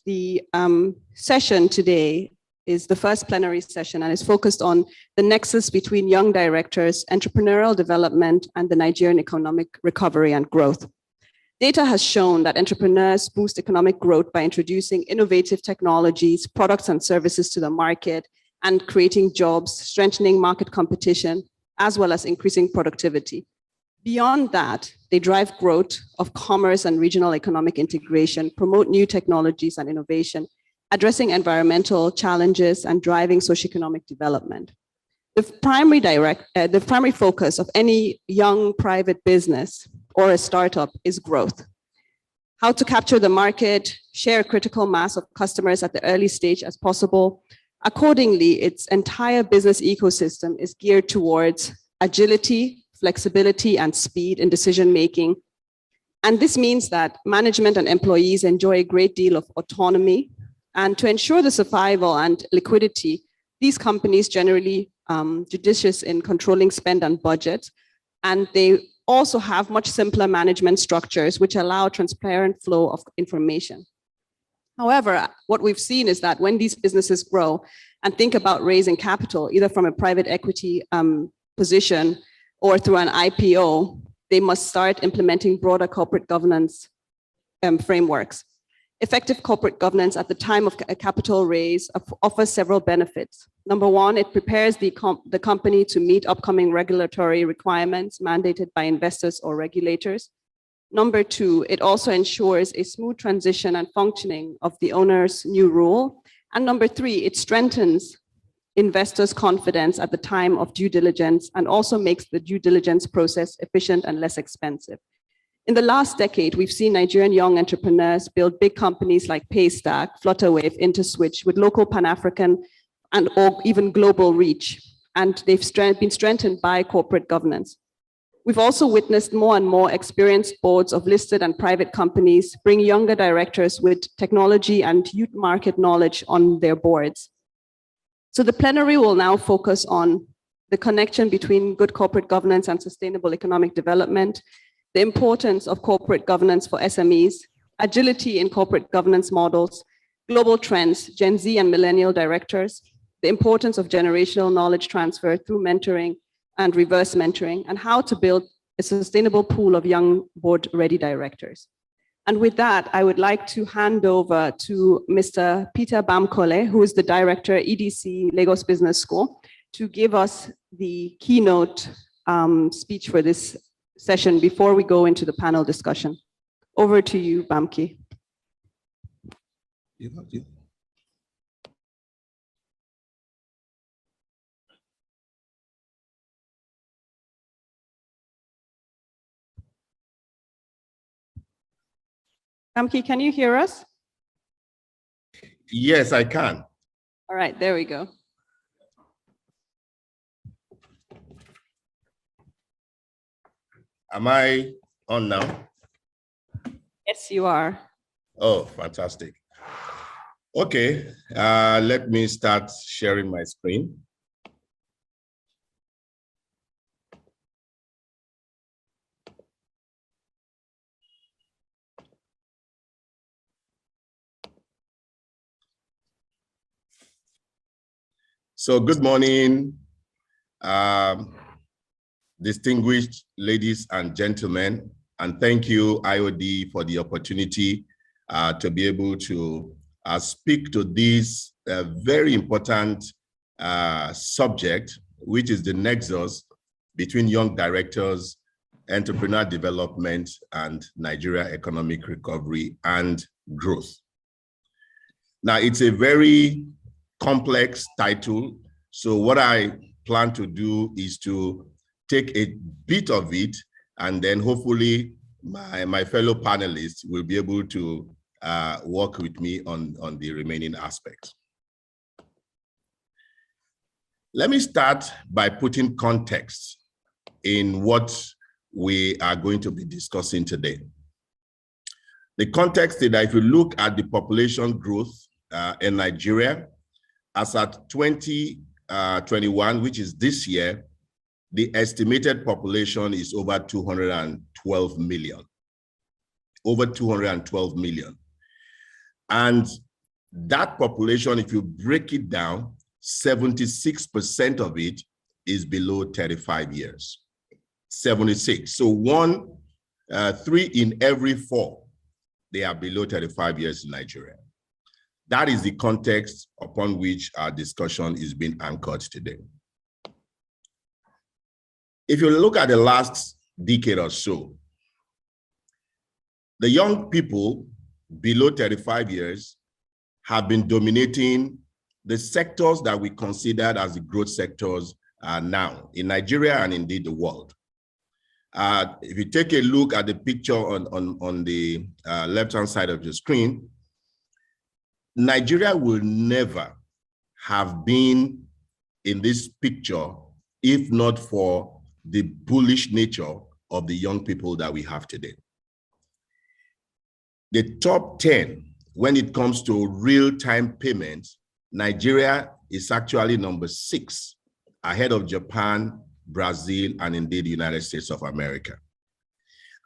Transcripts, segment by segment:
the session today is the first plenary session and is focused on the nexus between young directors, entrepreneurial development, and the Nigerian economic recovery and growth. Data has shown that entrepreneurs boost economic growth by introducing innovative technologies, products and services to the market, and creating jobs, strengthening market competition, as well as increasing productivity. Beyond that, they drive growth of commerce and regional economic integration, promote new technologies and innovation, addressing environmental challenges and driving socioeconomic development. The primary focus of any young private business or a startup is growth. How to capture the market, share a critical mass of customers at the early stage as possible. Accordingly, its entire business ecosystem is geared towards agility, flexibility, and speed in decision-making. And this means that management and employees enjoy a great deal of autonomy. And to ensure the survival and liquidity, these companies generally judicious in controlling spend and budget. And they also have much simpler management structures which allow transparent flow of information. However, what we've seen is that when these businesses grow and think about raising capital, either from a private equity position or through an IPO, they must start implementing broader corporate governance frameworks. Effective corporate governance at the time of a capital raise offers several benefits. Number one, it prepares the company to meet upcoming regulatory requirements mandated by investors or regulators. Number two, it also ensures a smooth transition and functioning of the owner's new role. And number three, it strengthens investors' confidence at the time of due diligence and also makes the due diligence process efficient and less expensive. In the last decade, we've seen Nigerian young entrepreneurs build big companies like Paystack, Flutterwave, InterSwitch with local Pan-African and or even global reach, and they've been strengthened by corporate governance. We've also witnessed more and more experienced boards of listed and private companies bring younger directors with technology and youth market knowledge on their boards. So the plenary will now focus on the connection between good corporate governance and sustainable economic development, the importance of corporate governance for SMEs, agility in corporate governance models, global trends, Gen Z and millennial directors, the importance of generational knowledge transfer through mentoring and reverse mentoring, and how to build a sustainable pool of young board-ready directors. And with that, I would like to hand over to Mr. Peter Bamkole, who is the director, EDC Lagos Business School, to give us the keynote speech for this session before we go into the panel discussion. Over to you, Bamki. Bamki, can you hear us? Yes, I can. All right, there we go. Am I on now? Yes, you are. Oh, fantastic. Okay, let me start sharing my screen. So good morning, distinguished ladies and gentlemen, and thank you, IoD, for the opportunity to be able to speak to this very important subject, which is the nexus between young directors, entrepreneur development, and Nigeria economic recovery and growth. Now, it's a very complex title, so what I plan to do is to take a bit of it, and then hopefully my fellow panelists will be able to work with me on the remaining aspects. Let me start by putting context in what we are going to be discussing today. The context is that if you look at the population growth in Nigeria, as at 2021, which is this year, the estimated population is over 212 million. Over 212 million. And That population, if you break it down, 76% of it is below 35 years. 76. So 3 in every 4, they are below 35 years in Nigeria. That is the context upon which our discussion is being anchored today. If you look at the last decade or so, the young people below 35 years have been dominating the sectors that we considered as the growth sectors now in Nigeria and indeed the world. If you take a look at the picture on the left-hand side of the screen, Nigeria will never have been in this picture if not for the bullish nature of the young people that we have today. The top 10, when it comes to real-time payments, Nigeria is actually number 6, ahead of Japan, Brazil, and indeed the United States of America.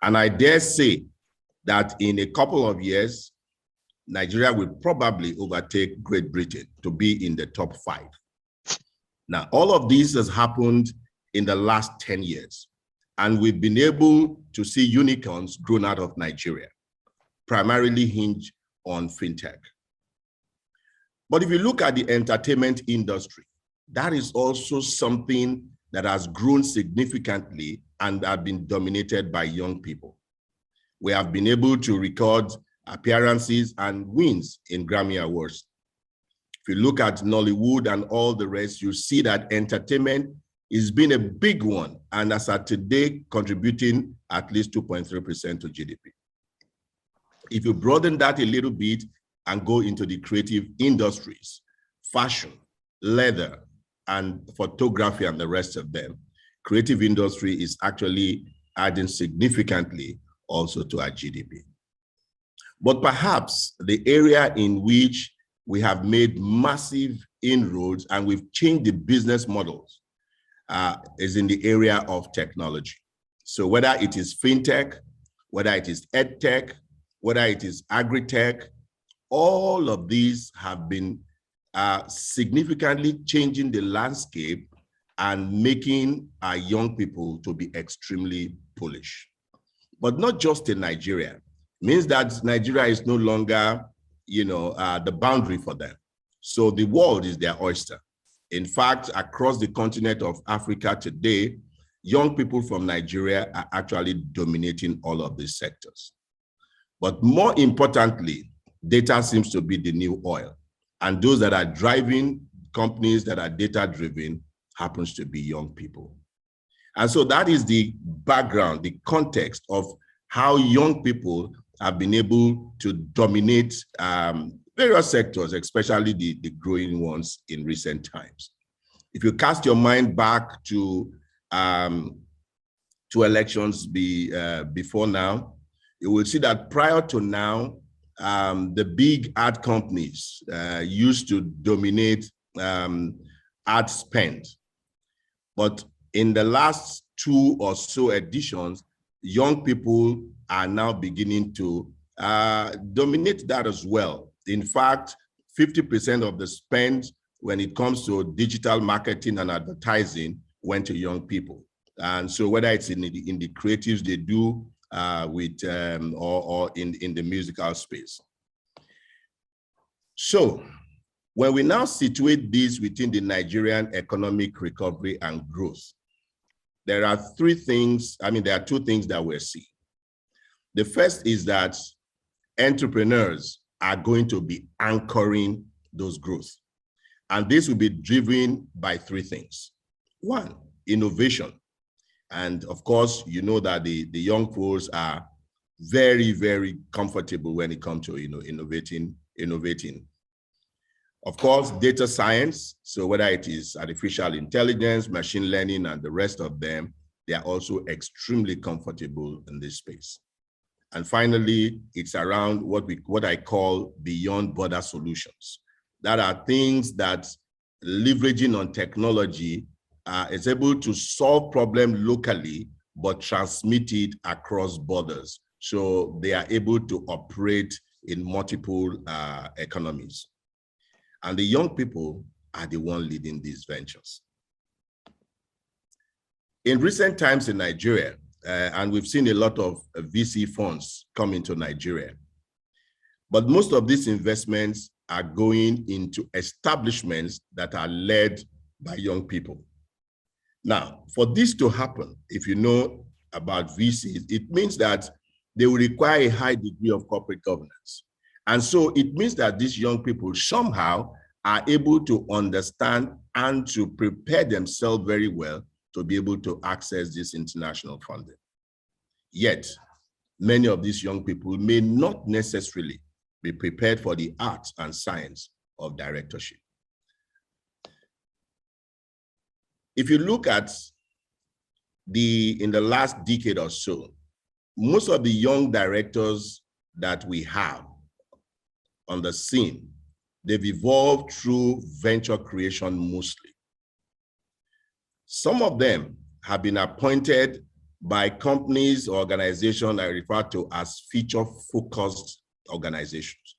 And I dare say that in a couple of years, Nigeria will probably overtake Great Britain to be in the top 5. Now, all of this has happened in the last 10 years, and we've been able to see unicorns grown out of Nigeria, primarily hinged on fintech. But if you look at the entertainment industry, that is also something that has grown significantly and have been dominated by young people. We have been able to record appearances and wins in Grammy Awards. If you look at Nollywood and all the rest, you see that entertainment has been a big one, and as at today, contributing at least 2.3% to GDP. If you broaden that a little bit and go into the creative industries, fashion, leather, and photography and the rest of them, creative industry is actually adding significantly also to our GDP. But perhaps the area in which we have made massive inroads and we've changed the business models is in the area of technology. So whether it is fintech, whether it is edtech, whether it is agri-tech, all of these have been significantly changing the landscape and making our young people to be extremely bullish. But not just in Nigeria. It means that Nigeria is no longer, the boundary for them. So the world is their oyster. In fact, across the continent of Africa today, young people from Nigeria are actually dominating all of these sectors. But more importantly, data seems to be the new oil. And those that are driving companies that are data-driven happens to be young people. And so that is the background, the context of how young people have been able to dominate various sectors, especially the growing ones in recent times. If you cast your mind back to elections before now, you will see that prior to now, the big ad companies used to dominate ad spend. But in the last 2 or so editions, young people are now beginning to dominate that as well. In fact, 50% of the spend when it comes to digital marketing and advertising went to young people. And so whether it's in the creatives they do or in the musical space. So when we now situate this within the Nigerian economic recovery and growth, there are 3 things, there are 2 things that we're seeing. The first is that entrepreneurs are going to be anchoring those growth. And this will be driven by 3 things. 1, innovation. And of course, you know that the young folks are very, very comfortable when it comes to innovating. Of course, data science. So whether it is artificial intelligence, machine learning, and the rest of them, they are also extremely comfortable in this space. And finally, it's around what I call beyond border solutions. That are things that leveraging on technology is able to solve problems locally, but transmit it across borders. So they are able to operate in multiple economies. And the young people are the one leading these ventures. In recent times in Nigeria, and we've seen a lot of VC funds come into Nigeria, but most of these investments are going into establishments that are led by young people. Now, for this to happen, if you know about VCs, it means that they will require a high degree of corporate governance. And so it means that these young people somehow are able to understand and to prepare themselves very well to be able to access this international funding. Yet, many of these young people may not necessarily be prepared for the art and science of directorship. If you look at in the last decade or so, most of the young directors that we have on the scene, they've evolved through venture creation mostly. Some of them have been appointed by companies or organizations I refer to as feature-focused organizations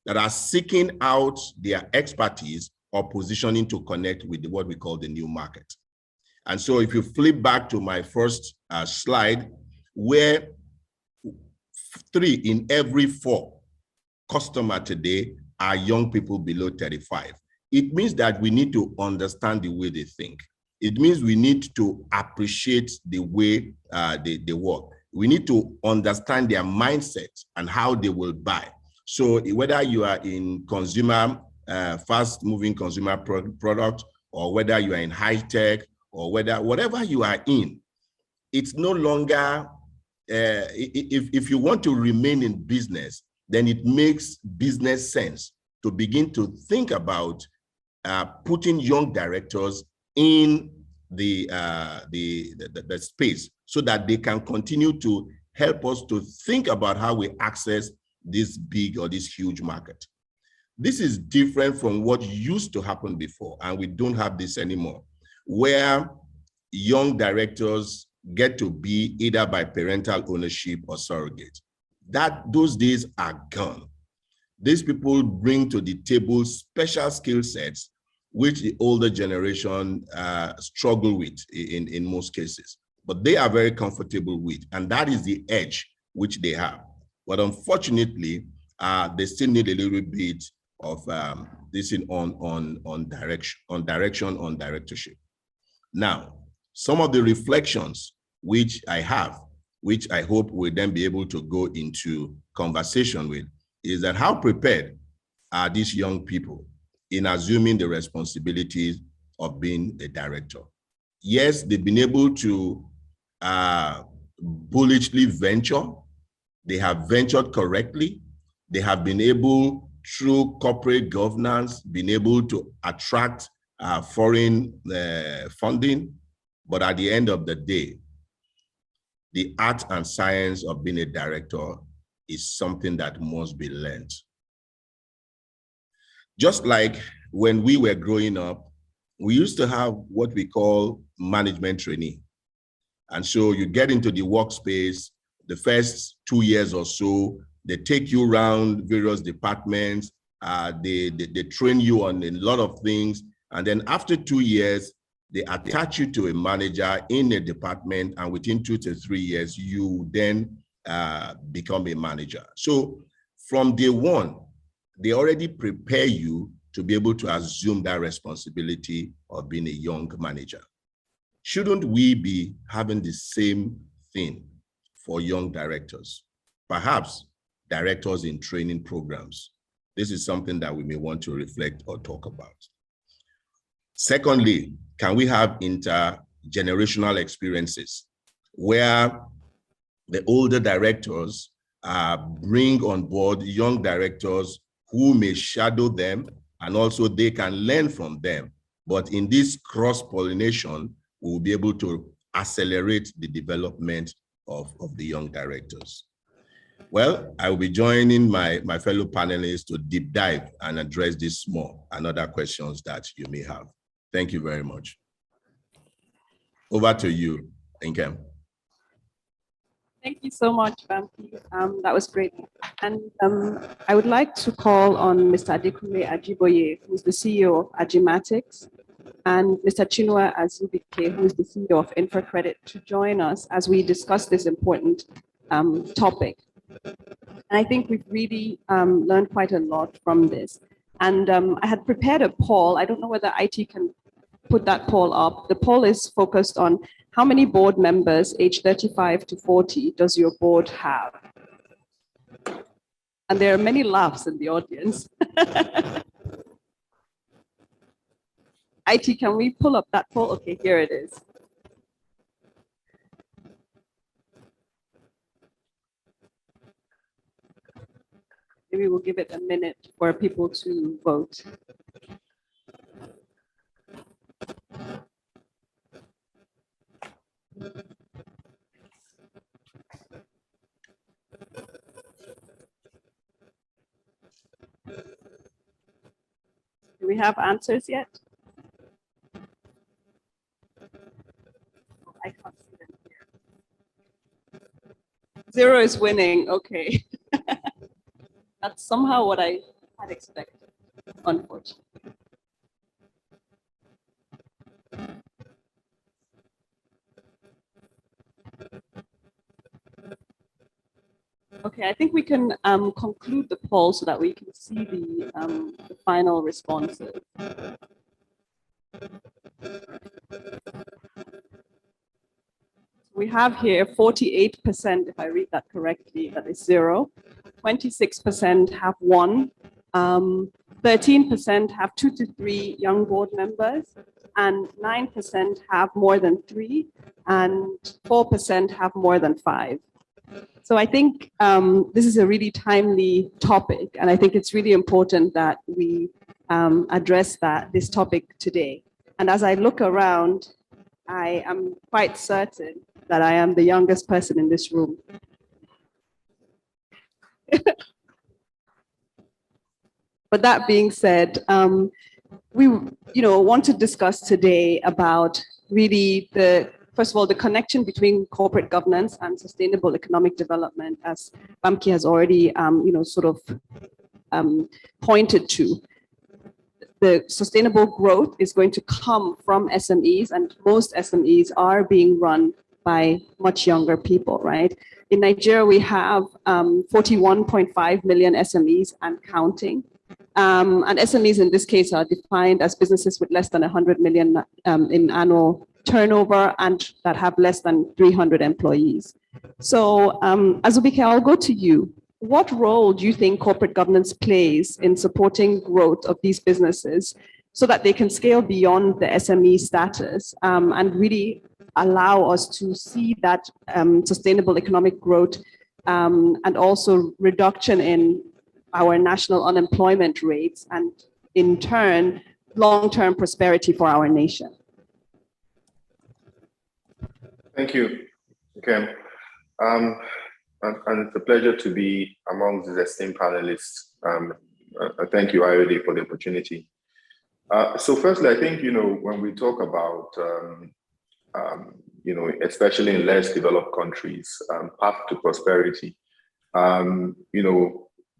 that are seeking out their expertise or positioning to connect with what we call the new market. And so if you flip back to my first slide, where 3 in every 4 customers today are young people below 35, it means that we need to understand the way they think. It means we need to appreciate the way they work. We need to understand their mindset and how they will buy. So whether you are in consumer, fast-moving consumer product, or whether you are in high tech, or whatever you are in, it's no longer, if you want to remain in business, then it makes business sense to begin to think about putting young directors in the space so that they can continue to help us to think about how we access this big or this huge market. This is different from what used to happen before, and we don't have this anymore, where young directors get to be either by parental ownership or surrogate. Those days are gone. These people bring to the table special skill sets which the older generation struggle with in most cases, but they are very comfortable with, and that is the edge which they have. But unfortunately, they still need a little bit of this on directorship. Now, some of the reflections which I have, which I hope we'll then be able to go into conversation with, is that how prepared are these young people in assuming the responsibilities of being a director? Yes, they've been able to bullishly venture. They have ventured correctly. They have been able, through corporate governance, been able to attract foreign funding. But at the end of the day, the art and science of being a director is something that must be learned. Just like when we were growing up, we used to have what we call management trainee. And so you get into the workspace, the first 2 years or so, they take you around various departments, they train you on a lot of things. And then after 2 years, they attach you to a manager in a department, and within 2 to 3 years, you then become a manager. So from day one, they already prepare you to be able to assume that responsibility of being a young manager. Shouldn't we be having the same thing for young directors? Perhaps directors in training programs. This is something that we may want to reflect or talk about. Secondly, can we have intergenerational experiences where the older directors bring on board young directors who may shadow them, and also they can learn from them. But in this cross-pollination, we will be able to accelerate the development of the young directors. Well, I will be joining my fellow panelists to deep dive and address this more and other questions that you may have. Thank you very much. Over to you, Nkem. Thank you so much, Bampi. That was great. And I would like to call on Mr. Adekunle Ajiboye, who's the CEO of Agimatics, and Mr. Chinua Azubike, who is the CEO of InfraCredit, to join us as we discuss this important topic. And I think we've really learned quite a lot from this. And I had prepared a poll. I don't know whether IT can put that poll up. The poll is focused on how many board members aged 35 to 40 does your board have? And there are many laughs in the audience. IT, can we pull up that poll? Okay, here it is. Maybe we'll give it a minute for people to vote. Do we have answers yet? I can't see them here. 0 is winning, okay. That's somehow what I had expected, unfortunately. Okay, I think we can conclude the poll so that we can see the final responses. We have here 48%, if I read that correctly, that is 0. 26% have 1. 13% have 2 to 3 young board members, and 9% have more than 3, and 4% have more than 5. So I think this is a really timely topic, and I think it's really important that we address this topic today. And as I look around, I am quite certain that I am the youngest person in this room. But that being said, we want to discuss today about really first of all, the connection between corporate governance and sustainable economic development, as Bamki has already pointed to. The sustainable growth is going to come from SMEs, and most SMEs are being run by much younger people, right? In Nigeria, we have 41.5 million SMEs and counting. And SMEs in this case are defined as businesses with less than 100 million in annual turnover and that have less than 300 employees. So Azubike, I'll go to you. What role do you think corporate governance plays in supporting growth of these businesses so that they can scale beyond the SME status and really allow us to see that sustainable economic growth and also reduction in our national unemployment rates and in turn, long-term prosperity for our nation? Thank you, Ken. And it's a pleasure to be among these esteemed panelists. Thank you, IoD, for the opportunity. So firstly, I think, when we talk about, especially in less developed countries, path to prosperity,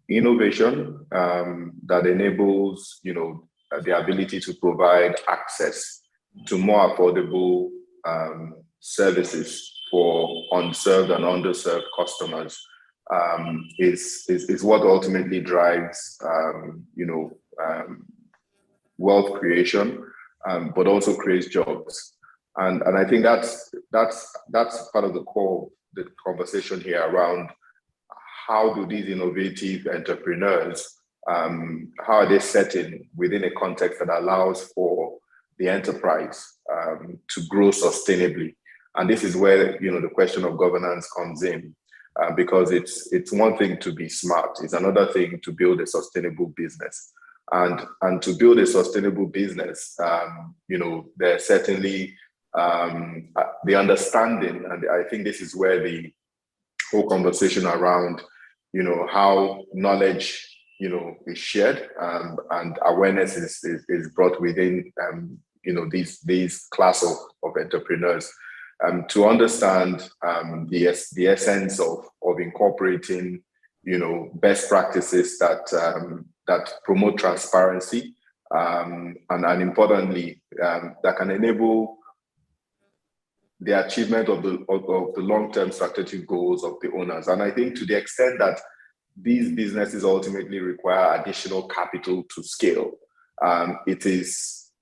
innovation that enables, the ability to provide access to more affordable services for unserved and underserved customers is what ultimately drives, wealth creation, but also creates jobs. And I think that's part of the core of the conversation here around how do these innovative entrepreneurs, how are they set in within a context that allows for the enterprise to grow sustainably. And this is where, the question of governance comes in, because it's one thing to be smart, it's another thing to build a sustainable business. And to build a sustainable business, there's certainly the understanding, and I think this is where the whole conversation around, how knowledge, is shared and awareness is brought within, these class of entrepreneurs. to understand the essence of incorporating, best practices that promote transparency, and importantly, that can enable the achievement of the long-term strategic goals of the owners. And I think to the extent that these businesses ultimately require additional capital to scale,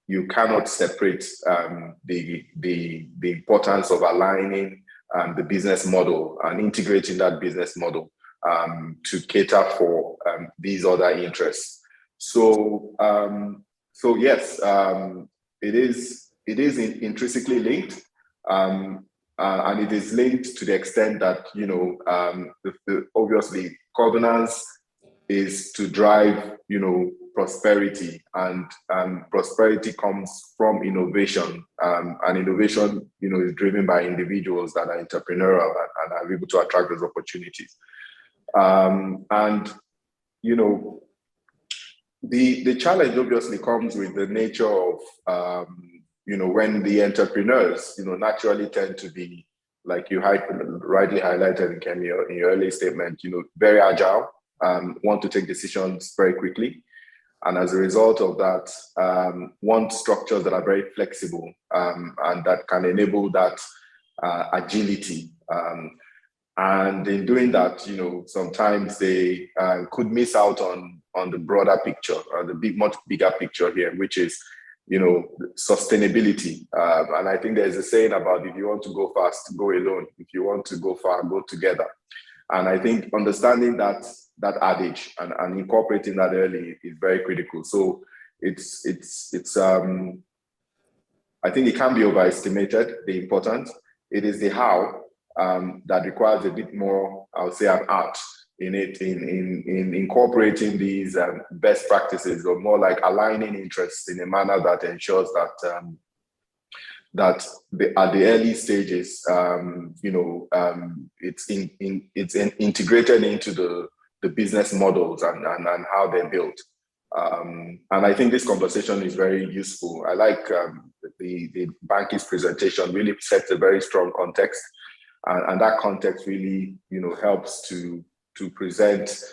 you cannot separate the importance of aligning the business model and integrating that business model to cater for these other interests. So yes, it is intrinsically linked, and it is linked to the extent that obviously governance is to drive prosperity, and prosperity comes from innovation, and innovation is driven by individuals that are entrepreneurial and are able to attract those opportunities. The challenge obviously comes with the nature of when the entrepreneurs naturally tend to be, like you rightly highlighted in your early statement, very agile, want to take decisions very quickly. And as a result of that, want structures that are very flexible, and that can enable that agility. And in doing that, sometimes they could miss out on the broader picture, or the much bigger picture here, which is, sustainability. And I think there's a saying about, if you want to go fast, go alone. If you want to go far, go together. And I think understanding that adage and incorporating that early is very critical. So it's I think it can be overestimated, the importance. It is the how that requires a bit more, I would say, an art in it, in incorporating these best practices, or more like aligning interests in a manner that ensures that at the early stages, it's integrated into the business models and how they're built. And I think this conversation is very useful. I like the Banky's presentation really sets a very strong context, and that context really helps to present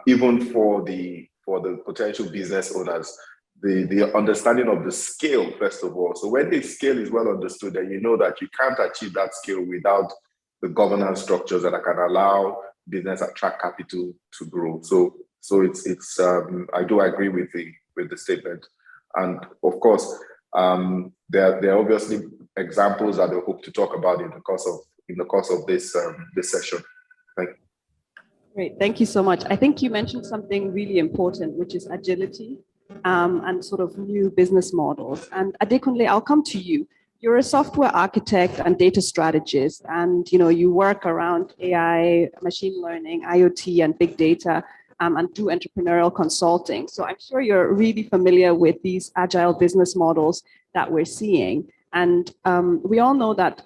even for the potential business owners the understanding of the scale, first of all. So when the scale is well understood, then you know that you can't achieve that scale without the governance structures that can allow business attract capital to grow. So it's I do agree with the statement, and of course there are obviously examples that I hope to talk about in the course of this session. Thank you. Great, thank you so much. I think you mentioned something really important, which is agility and sort of new business models. And Adekunle, I'll come to you. You're a software architect and data strategist, and you work around AI, machine learning, IoT, and big data, and do entrepreneurial consulting. So I'm sure you're really familiar with these agile business models that we're seeing. And we all know that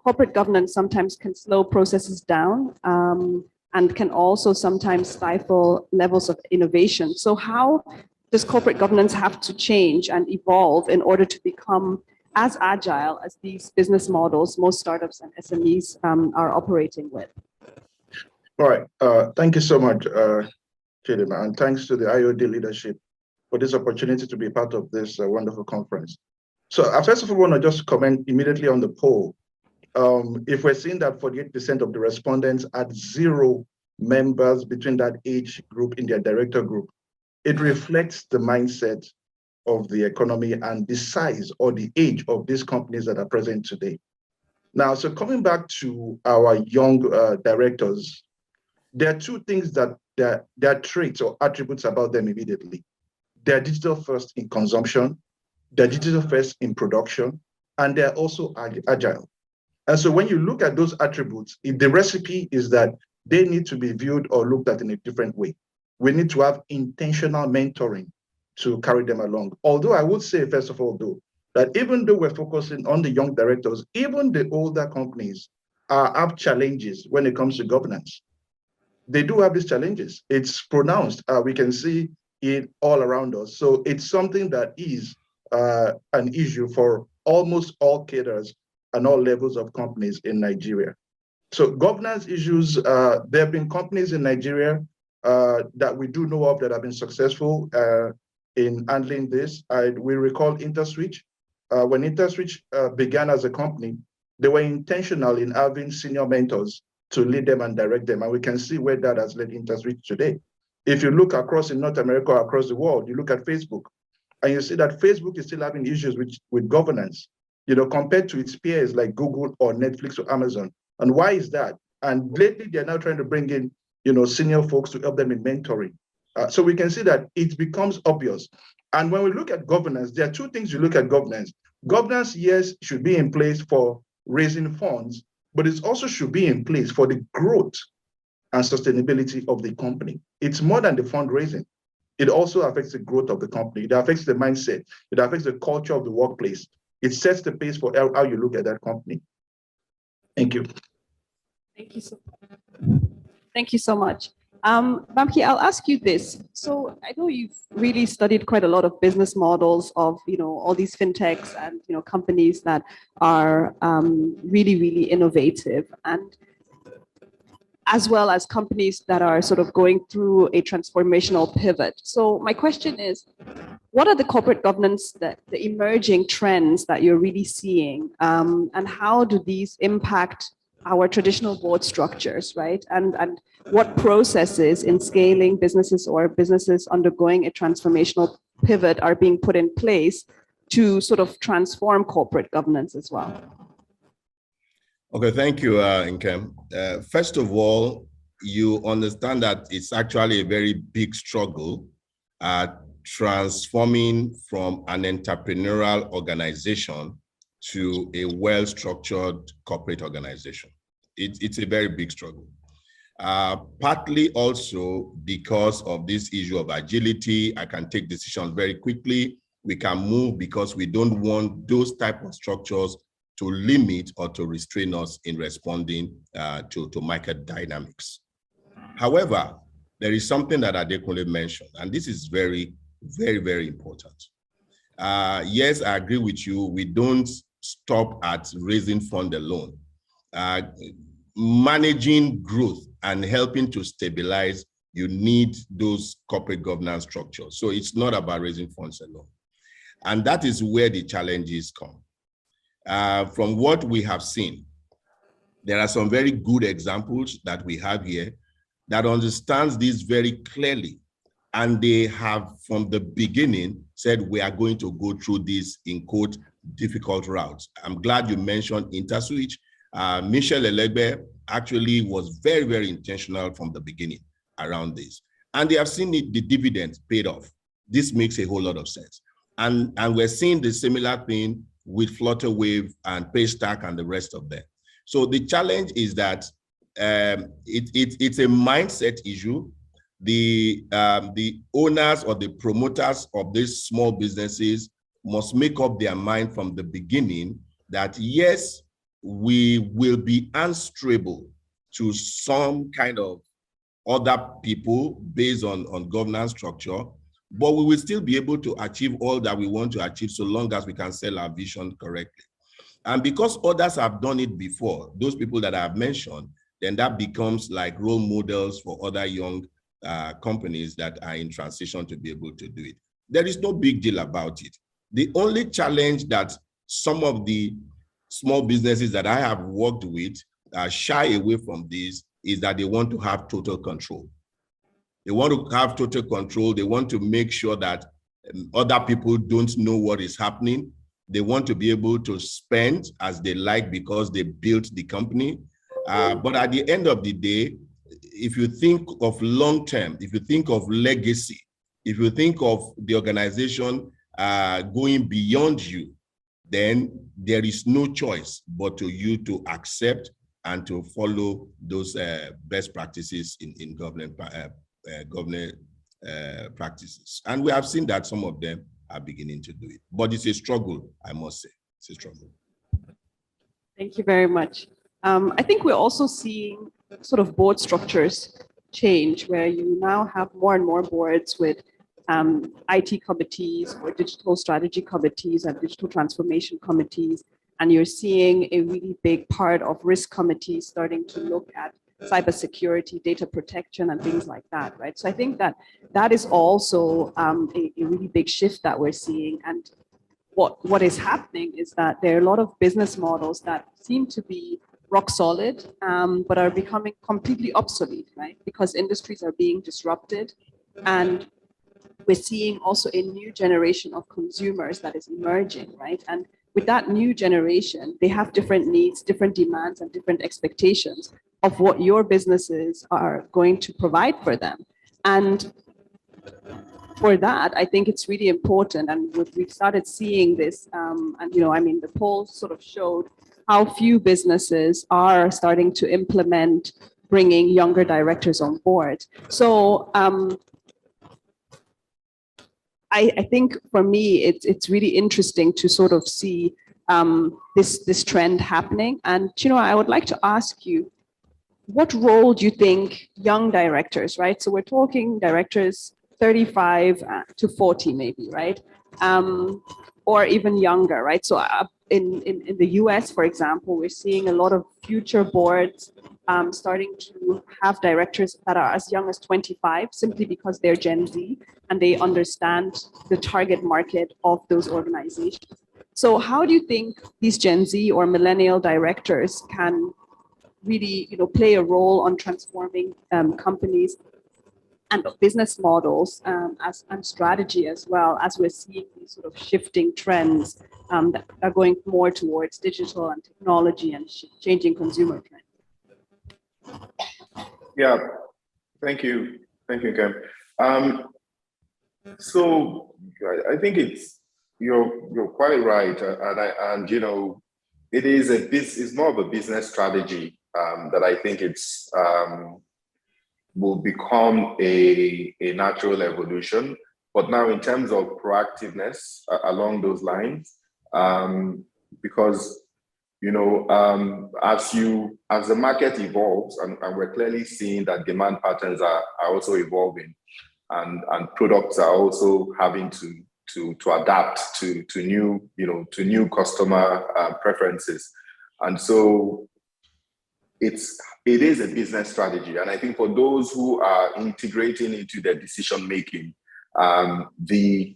corporate governance sometimes can slow processes down, and can also sometimes stifle levels of innovation. So how does corporate governance have to change and evolve in order to become as agile as these business models most startups and SMEs are operating with? All right, thank you so much, Chidima, and thanks to the IoD leadership for this opportunity to be part of this wonderful conference. So I first of all want to just comment immediately on the poll. If we're seeing that 48% of the respondents had 0 members between that age group in their director group, it reflects the mindset of the economy and the size or the age of these companies that are present today. Now, so coming back to our young directors, there are 2 things that there are traits or attributes about them immediately. They're digital first in consumption, they're digital first in production, and they're also agile. And so when you look at those attributes, if the recipe is that they need to be viewed or looked at in a different way, we need to have intentional mentoring to carry them along. Although I would say, first of all, though, that even though we're focusing on the young directors, even the older companies have challenges when it comes to governance. They do have these challenges. It's pronounced. We can see it all around us. So it's something that is an issue for almost all cadres and all levels of companies in Nigeria. So governance issues, there have been companies in Nigeria that we do know of that have been successful in handling this. We recall InterSwitch. When InterSwitch began as a company, they were intentional in having senior mentors to lead them and direct them. And we can see where that has led InterSwitch today. If you look across in North America, across the world, you look at Facebook, and you see that Facebook is still having issues with governance, compared to its peers like Google or Netflix or Amazon. And why is that? And lately, they're now trying to bring in, senior folks to help them in mentoring. So we can see that it becomes obvious. And when we look at governance, there are two things you look at governance. Governance, yes, should be in place for raising funds, but it also should be in place for the growth and sustainability of the company. It's more than the fundraising. It also affects the growth of the company. It affects the mindset. It affects the culture of the workplace. It sets the pace for how you look at that company. Thank you. Thank you so much. Thank you so much. Bamki, I'll ask you this. So I know you've really studied quite a lot of business models of, all these fintechs and, companies that are really, really innovative, and as well as companies that are sort of going through a transformational pivot. So my question is, what are the corporate governance, the emerging trends that you're really seeing, and how do these impact our traditional board structures, right? And what processes in scaling businesses or businesses undergoing a transformational pivot are being put in place to sort of transform corporate governance as well? Okay, thank you, Nkem. First of all, you understand that it's actually a very big struggle transforming from an entrepreneurial organization to a well-structured corporate organization. It's a very big struggle. Partly also because of this issue of agility. I can take decisions very quickly. We can move because we don't want those type of structures to limit or to restrain us in responding to market dynamics. However, there is something that Adekunle mentioned, and this is very, very, very important. Yes, I agree with you. We don't stop at raising funds alone. Managing growth and helping to stabilize, you need those corporate governance structures. So it's not about raising funds alone. And that is where the challenges come. From what we have seen, there are some very good examples that we have here that understands this very clearly. And they have, from the beginning, said we are going to go through this, in quote, difficult routes. I'm glad you mentioned InterSwitch. Michel Elegbe actually was very, very intentional from the beginning around this. And they have seen the dividends paid off. This makes a whole lot of sense. And we're seeing the similar thing with Flutterwave and Paystack and the rest of them. So the challenge is that it's a mindset issue. The owners or the promoters of these small businesses must make up their mind from the beginning that yes, we will be answerable to some kind of other people based on governance structure, but we will still be able to achieve all that we want to achieve so long as we can sell our vision correctly. And because others have done it before, those people that I have mentioned, then that becomes like role models for other young companies that are in transition to be able to do it. There is no big deal about it. The only challenge that some of the small businesses that I have worked with shy away from this is that they want to have total control. They want to have total control. They want to make sure that other people don't know what is happening. They want to be able to spend as they like because they built the company. But at the end of the day, if you think of long-term, if you think of legacy, if you think of the organization going beyond you, then there is no choice but to you to accept and to follow those best practices in governance practices. And we have seen that some of them are beginning to do it. But it's a struggle, I must say. It's a struggle. Thank you very much. I think we're also seeing sort of board structures change, where you now have more and more boards with IT committees or digital strategy committees and digital transformation committees. and you're seeing a really big part of risk committees starting to look at cybersecurity, data protection, and things like that, right? So I think that that is also a really big shift that we're seeing. And what is happening is that there are a lot of business models that seem to be rock solid, but are becoming completely obsolete, right? Because industries are being disrupted, and we're seeing also a new generation of consumers that is emerging, right? And with that new generation, they have different needs, different demands, and different expectations of what your businesses are going to provide for them. And for that, I think it's really important, and we've started seeing this, and the polls sort of showed how few businesses are starting to implement bringing younger directors on board. So I think for me, it's really interesting to sort of see this trend happening. And I would like to ask you, what role do you think young directors, right? So we're talking directors 35 to 40 maybe, right? Or even younger, right? So in the US, for example, we're seeing a lot of future boards starting to have directors that are as young as 25, simply because they're Gen Z and they understand the target market of those organizations. So how do you think these Gen Z or millennial directors can really play a role on transforming companies and business models and strategy, as well as we're seeing these sort of shifting trends that are going more towards digital and technology and changing consumer trends? Yeah, thank you, Kem. So I think you're quite right, and it's more of a business strategy that I think will become a natural evolution. But now, in terms of proactiveness along those lines, because as the market evolves, and we're clearly seeing that demand patterns are also evolving, and products are also having to adapt to new customer preferences, and so it is a business strategy. And I think for those who are integrating into their decision making, the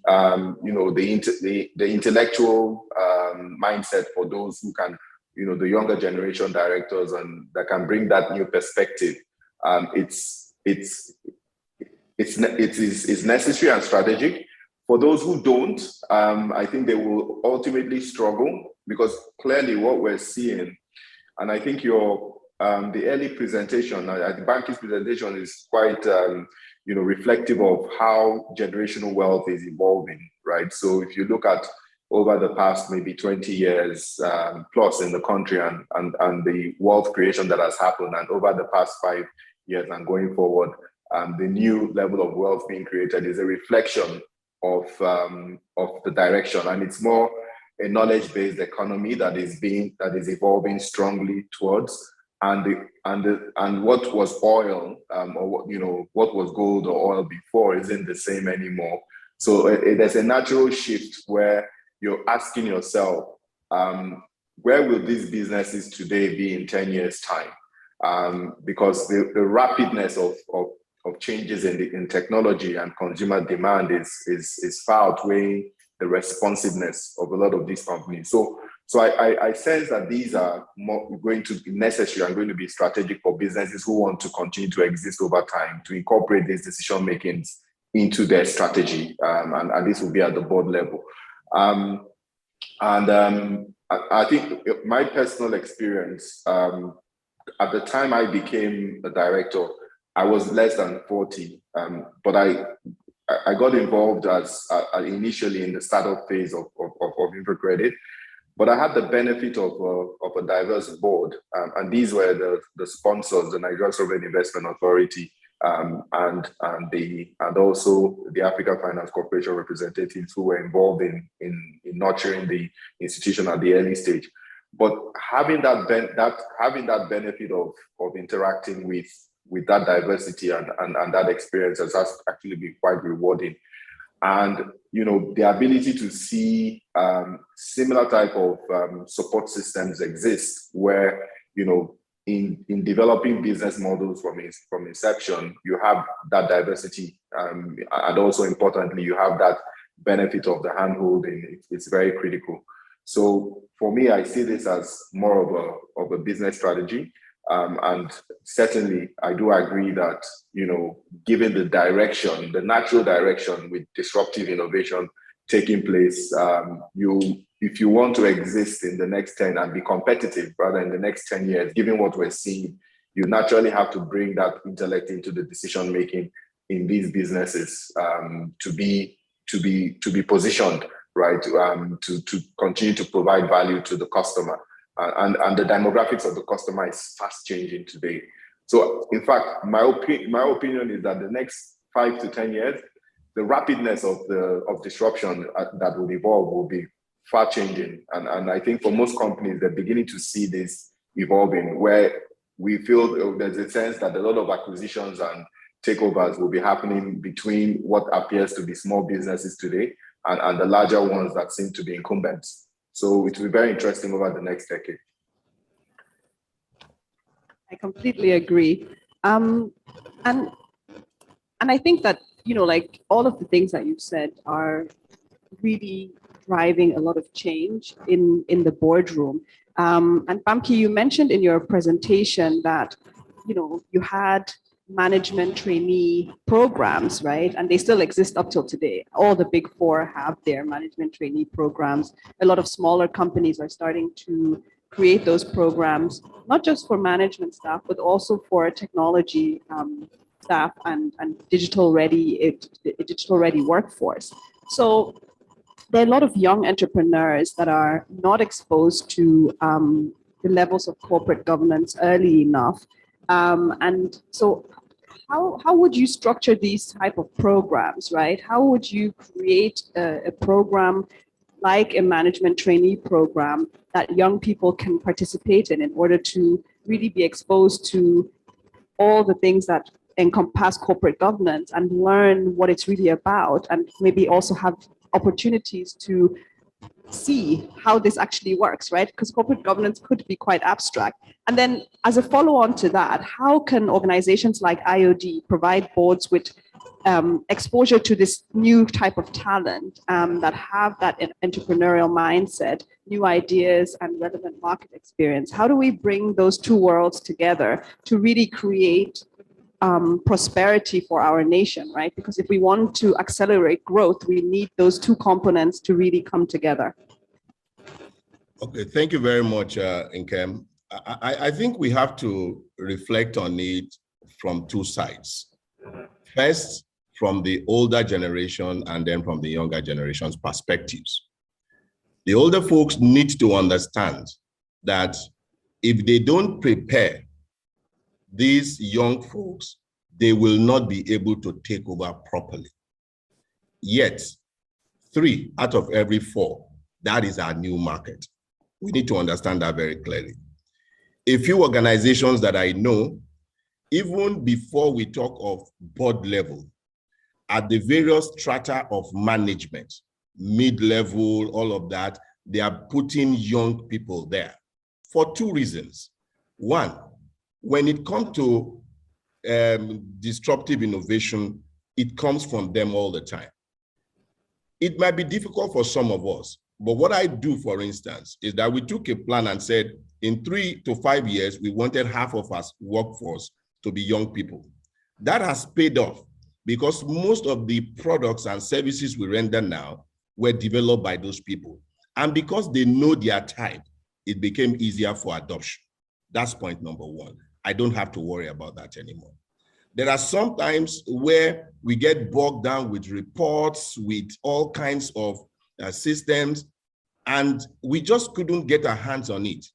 intellectual mindset for those who can, the younger generation directors, and that can bring that new perspective, it's necessary and strategic. For those who don't, I think they will ultimately struggle, because clearly what we're seeing, and I think the early presentation, the Banky's presentation, is quite reflective of how generational wealth is evolving, right? So if you look at over the past maybe 20 years plus in the country, and the wealth creation that has happened, and over the past 5 years and going forward, the new level of wealth being created is a reflection of the direction, and it's more a knowledge-based economy that is evolving strongly towards. And what was oil, or what was gold or oil before, isn't the same anymore. So there's a natural shift where you're asking yourself, where will these businesses today be in 10 years' time? Because the rapidness of changes in technology and consumer demand is far outweighing the responsiveness of a lot of these companies. So I sense that these are going to be necessary and going to be strategic for businesses who want to continue to exist over time, to incorporate these decision makings into their strategy, and this will be at the board level. I think my personal experience, at the time I became a director, I was less than 40, but I got involved as initially in the startup phase of InfoCredit. But I had the benefit of a diverse board, and these were the sponsors, the Nigerian Sovereign Investment Authority, and also the Africa Finance Corporation representatives who were involved in nurturing the institution at the early stage. But having that benefit of interacting with that diversity and that experience has actually been quite rewarding. And the ability to see similar type of support systems exist, where in developing business models from inception, you have that diversity, and also importantly, you have that benefit of the handholding. It's very critical. So for me, I see this as more of a business strategy. And certainly, I do agree that, given the direction, the natural direction with disruptive innovation taking place, if you want to exist in the next 10 and be competitive, rather in the next 10 years, given what we're seeing, you naturally have to bring that intellect into the decision making in these businesses to be positioned, right, to continue to provide value to the customer. And the demographics of the customer is fast changing today. So in fact, my opinion is that the next 5 to 10 years, the rapidness of disruption that will evolve will be far changing. And I think for most companies, they're beginning to see this evolving, where we feel there's a sense that a lot of acquisitions and takeovers will be happening between what appears to be small businesses today and the larger ones that seem to be incumbents. So it will be very interesting over the next decade. I completely agree. And I think that, like all of the things that you've said are really driving a lot of change in the boardroom. And Bamki, you mentioned in your presentation that, you had management trainee programs, right? And they still exist up till today. All the big four have their management trainee programs. A lot of smaller companies are starting to create those programs, not just for management staff, but also for technology staff and digital ready workforce. So there are a lot of young entrepreneurs that are not exposed to the levels of corporate governance early enough. And so how would you structure these type of programs, right? How would you create a program like a management trainee program that young people can participate in order to really be exposed to all the things that encompass corporate governance and learn what it's really about, and maybe also have opportunities to see how this actually works, right? Because corporate governance could be quite abstract. And then as a follow-on to that, how can organizations like IoD provide boards with exposure to this new type of talent that have that entrepreneurial mindset, new ideas and relevant market experience? How do we bring those two worlds together to really create prosperity for our nation, right? Because if we want to accelerate growth, we need those two components to really come together. Okay, thank you very much, Nkem. I think we have to reflect on it from two sides. First, from the older generation, and then from the younger generation's perspectives. The older folks need to understand that if they don't prepare these young folks, they will not be able to take over properly. Yet, 3 out of every 4, that is our new market. We need to understand that very clearly. A few organizations that I know, even before we talk of board level, at the various strata of management, mid-level, all of that, they are putting young people there for 2 reasons. One, when it comes to disruptive innovation, it comes from them all the time. It might be difficult for some of us, but what I do, for instance, is that we took a plan and said, in 3 to 5 years, we wanted half of our workforce to be young people. That has paid off because most of the products and services we render now were developed by those people. And because they know their type, it became easier for adoption. That's point number 1. I don't have to worry about that anymore. There are some times where we get bogged down with reports, with all kinds of systems, and we just couldn't get our hands on it.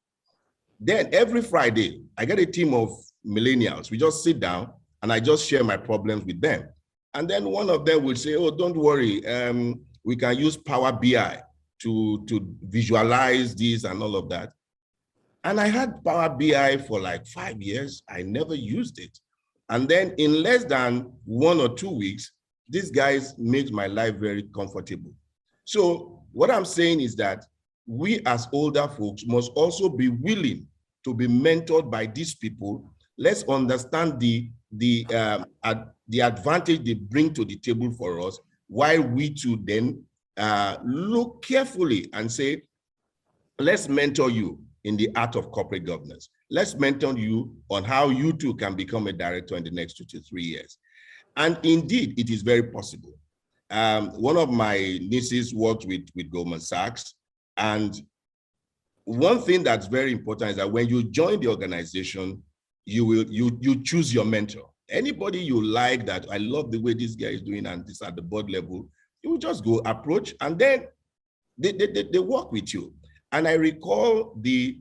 Then every Friday, I get a team of millennials. We just sit down and I just share my problems with them. And then one of them will say, oh, don't worry, we can use Power BI to visualize this and all of that. And I had Power BI for like 5 years. I never used it. And then in less than 1 or 2 weeks, these guys make my life very comfortable. So what I'm saying is that we as older folks must also be willing to be mentored by these people. Let's understand the advantage they bring to the table for us, while we too then look carefully and say, let's mentor you in the art of corporate governance. Let's mentor you on how you too can become a director in the next 2 to 3 years. And indeed, it is very possible. One of my nieces worked with Goldman Sachs, and one thing that's very important is that when you join the organization, you choose your mentor. Anybody you like that, I love the way this guy is doing and this at the board level, you will just go approach, and then they work with you. And I recall the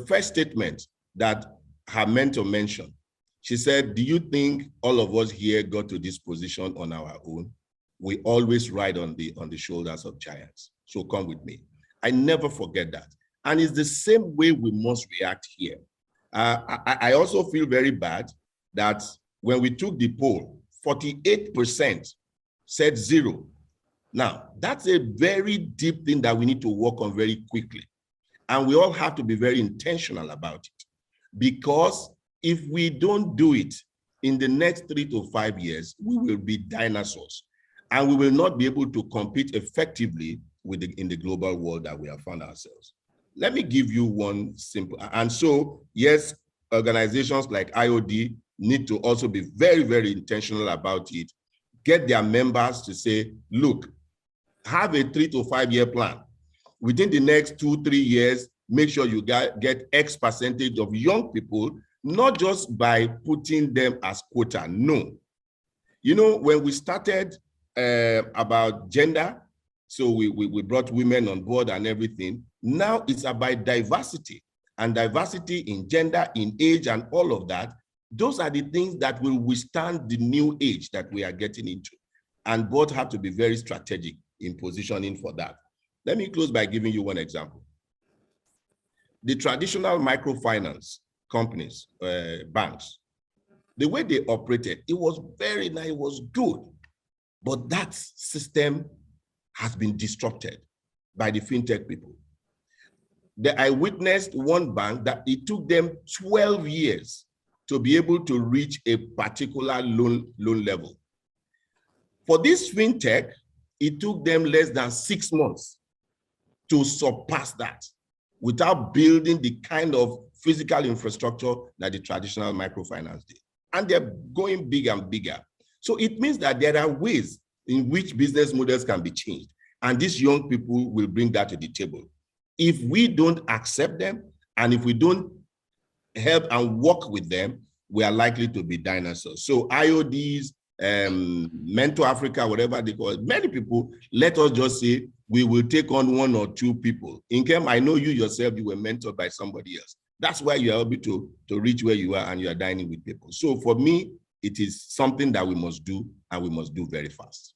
first statement that her mentor mentioned. She said, do you think all of us here got to this position on our own? We always ride on the shoulders of giants. So come with me. I never forget that. And it's the same way we must react here. I also feel very bad that when we took the poll, 48% said 0. Now, that's a very deep thing that we need to work on very quickly. And we all have to be very intentional about it. Because if we don't do it in the next 3 to 5 years, we will be dinosaurs. And we will not be able to compete effectively in the global world that we have found ourselves. Let me give you one simple, and so yes, organizations like IoD need to also be very, very intentional about it. Get their members to say, look, have a 3 to 5 year plan. Within the next 2-3 years, make sure you get X percentage of young people, not just by putting them as quota, no. You know, when we started about gender, so we brought women on board and everything. Now it's about diversity, and diversity in gender, in age, and all of that. Those are the things that will withstand the new age that we are getting into. And both have to be very strategic in positioning for that. Let me close by giving you one example. The traditional microfinance companies, banks, the way they operated, it was very nice, it was good. But that system has been disrupted by the fintech people. I witnessed one bank that it took them 12 years to be able to reach a particular loan level. For this fintech, it took them less than 6 months to surpass that without building the kind of physical infrastructure that the traditional microfinance did. And they're going bigger and bigger. So it means that there are ways in which business models can be changed. And these young people will bring that to the table. If we don't accept them, and if we don't help and work with them, we are likely to be dinosaurs. So IoDs, Mentor Africa, whatever they call it, many people, let us just say, we will take on 1 or 2 people. Inkem, I know you yourself, you were mentored by somebody else. That's why you are able to reach where you are, and you are dining with people. So for me, it is something that we must do, and we must do very fast.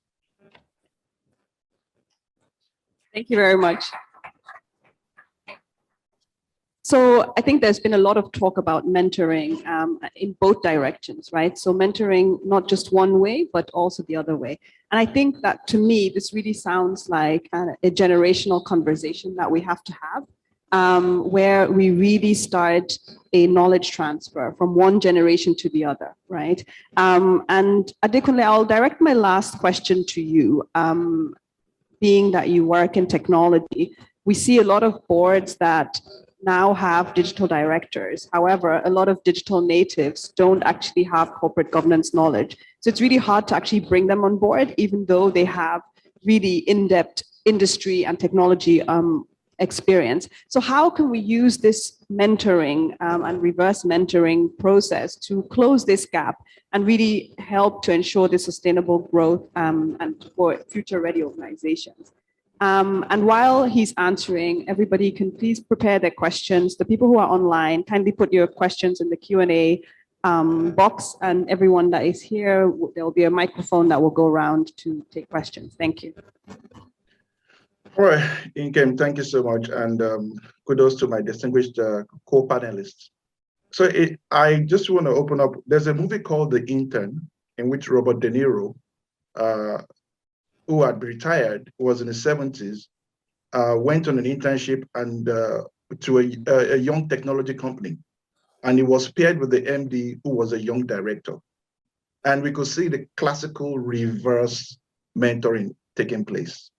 Thank you very much. So I think there's been a lot of talk about mentoring in both directions, right? So mentoring not just one way, but also the other way. And I think that, to me, this really sounds like a generational conversation that we have to have, where we really start a knowledge transfer from one generation to the other, right? And Adekunle, I'll direct my last question to you. Being that you work in technology, we see a lot of boards that now have digital directors. However, a lot of digital natives don't actually have corporate governance knowledge. So it's really hard to actually bring them on board, even though they have really in-depth industry and technology experience. So how can we use this mentoring and reverse mentoring process to close this gap and really help to ensure the sustainable growth and for future-ready organizations? And while he's answering, everybody can please prepare their questions. The people who are online, kindly put your questions in the Q&A box, and everyone that is here, there will be a microphone that will go around to take questions. Thank you. All right, Inkem, thank you so much, and kudos to my distinguished co-panelists. So I just want to open up, there's a movie called The Intern, in which Robert De Niro who had retired, was in his 70s, went on an internship and to a young technology company. And he was paired with the MD, who was a young director. And we could see the classical reverse mentoring taking place.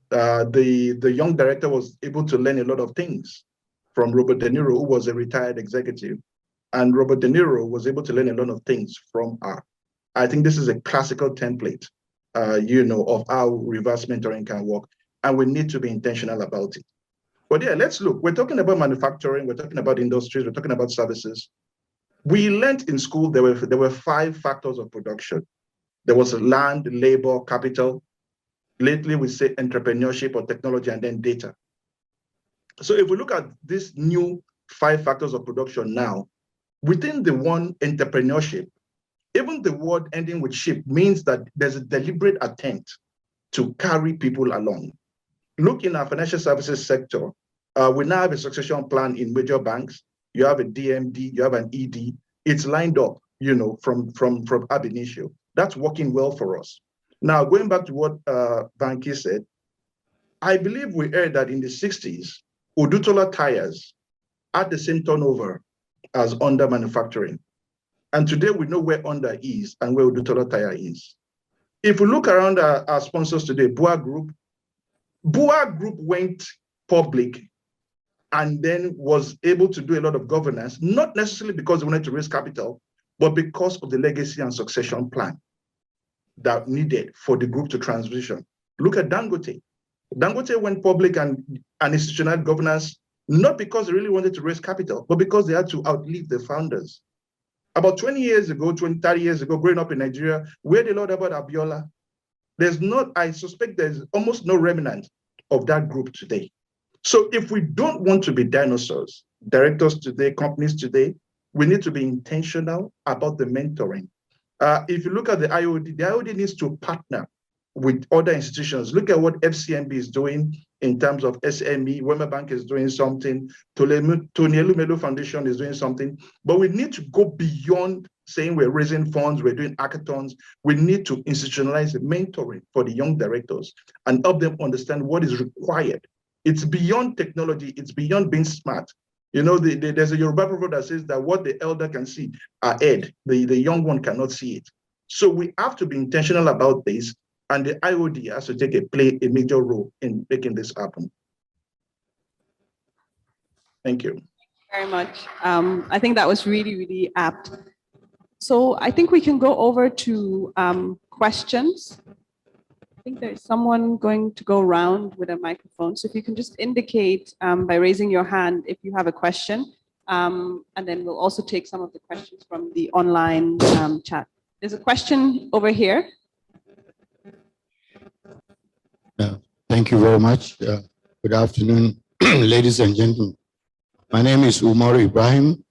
The young director was able to learn a lot of things from Robert De Niro, who was a retired executive. And Robert De Niro was able to learn a lot of things from her. I think this is a classical template, of how reverse mentoring can work. And we need to be intentional about it. But yeah, let's look. We're talking about manufacturing. We're talking about industries. We're talking about services. We learned in school there were 5 factors of production. There was land, labor, capital. Lately, we say entrepreneurship or technology, and then data. So if we look at these new 5 factors of production now, within the one entrepreneurship, even the word ending with ship means that there's a deliberate attempt to carry people along. Look in our financial services sector, we now have a succession plan in major banks. You have a DMD, you have an ED. It's lined up, from ab initio. That's working well for us. Now, going back to what Banky said, I believe we heard that in the 60s, Udutola tires had the same turnover as Honda manufacturing. And today we know where Honda is and where Udutola tire is. If we look around our sponsors today, Bua Group went public and then was able to do a lot of governance, not necessarily because they wanted to raise capital, but because of the legacy and succession plan that needed for the group to transition. Look at Dangote. Dangote went public and institutionalized governance, not because they really wanted to raise capital, but because they had to outlive the founders. About 30 years ago, growing up in Nigeria, we heard a lot about Abiola. I suspect there's almost no remnant of that group today. So if we don't want to be dinosaurs, directors today, companies today, we need to be intentional about the mentoring. If you look at the IoD needs to partner with other institutions. Look at what FCMB is doing in terms of SME, Wema Bank is doing something, Tony Elumelu Foundation is doing something, but we need to go beyond saying we're raising funds, we're doing hackathons. We need to institutionalize mentoring for the young directors and help them understand what is required. It's beyond technology, it's beyond being smart. There's a Yoruba proverb that says that what the elder can see ahead, the young one cannot see it. So we have to be intentional about this, and the IoD has to play a major role in making this happen. Thank you. Very much. I think that was really, really apt. So I think we can go over to questions. I think there's someone going to go around with a microphone. So if you can just indicate by raising your hand if you have a question, and then we'll also take some of the questions from the online chat. There's a question over here. Thank you very much. Good afternoon, ladies and gentlemen. My name is Umar Ibrahim,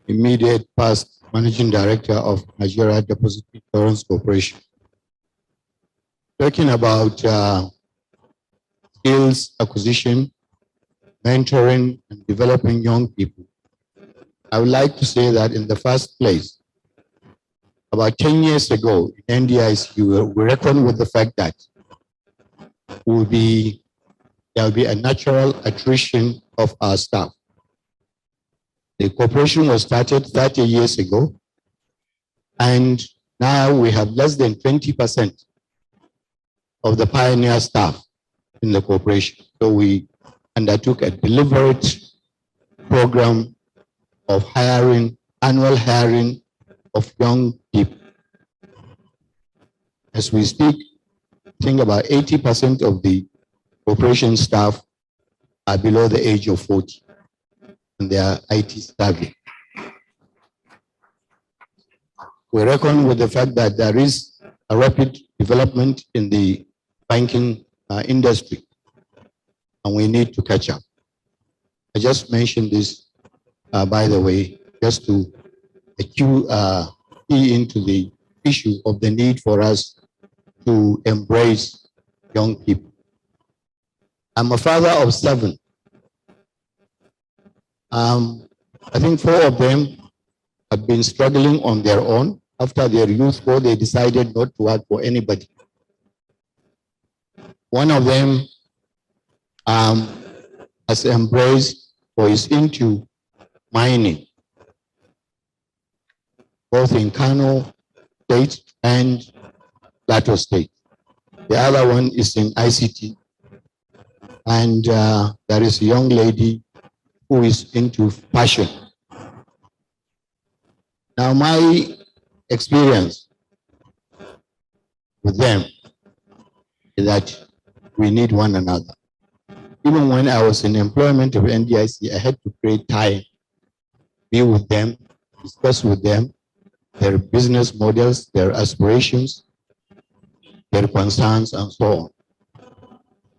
immediate past Managing Director of Nigeria Deposit Insurance Corporation. Talking about skills acquisition, mentoring, and developing young people, I would like to say that in the first place, about 10 years ago in NDIC, we reckoned with the fact that there will be a natural attrition of our staff. The corporation was started 30 years ago, and now we have less than 20% of the pioneer staff in the corporation. So we undertook a deliberate program of annual hiring of young people. As we speak, I think about 80% of the corporation staff are below the age of 40, and they are IT savvy. We reckon with the fact that there is a rapid development in the banking industry, and we need to catch up. I just mentioned this, by the way, just to key into the issue of the need for us to embrace young people. I'm a father of 7. I think 4 of them have been struggling on their own after their youth, or they decided not to work for anybody. One of them has embraced or is into mining, both in Kano State and Plateau State. The other one is in ICT. And there is a young lady who is into fashion. Now, my experience with them is that we need one another. Even when I was in employment of NDIC, I had to create time, be with them, discuss with them their business models, their aspirations, their concerns, and so on.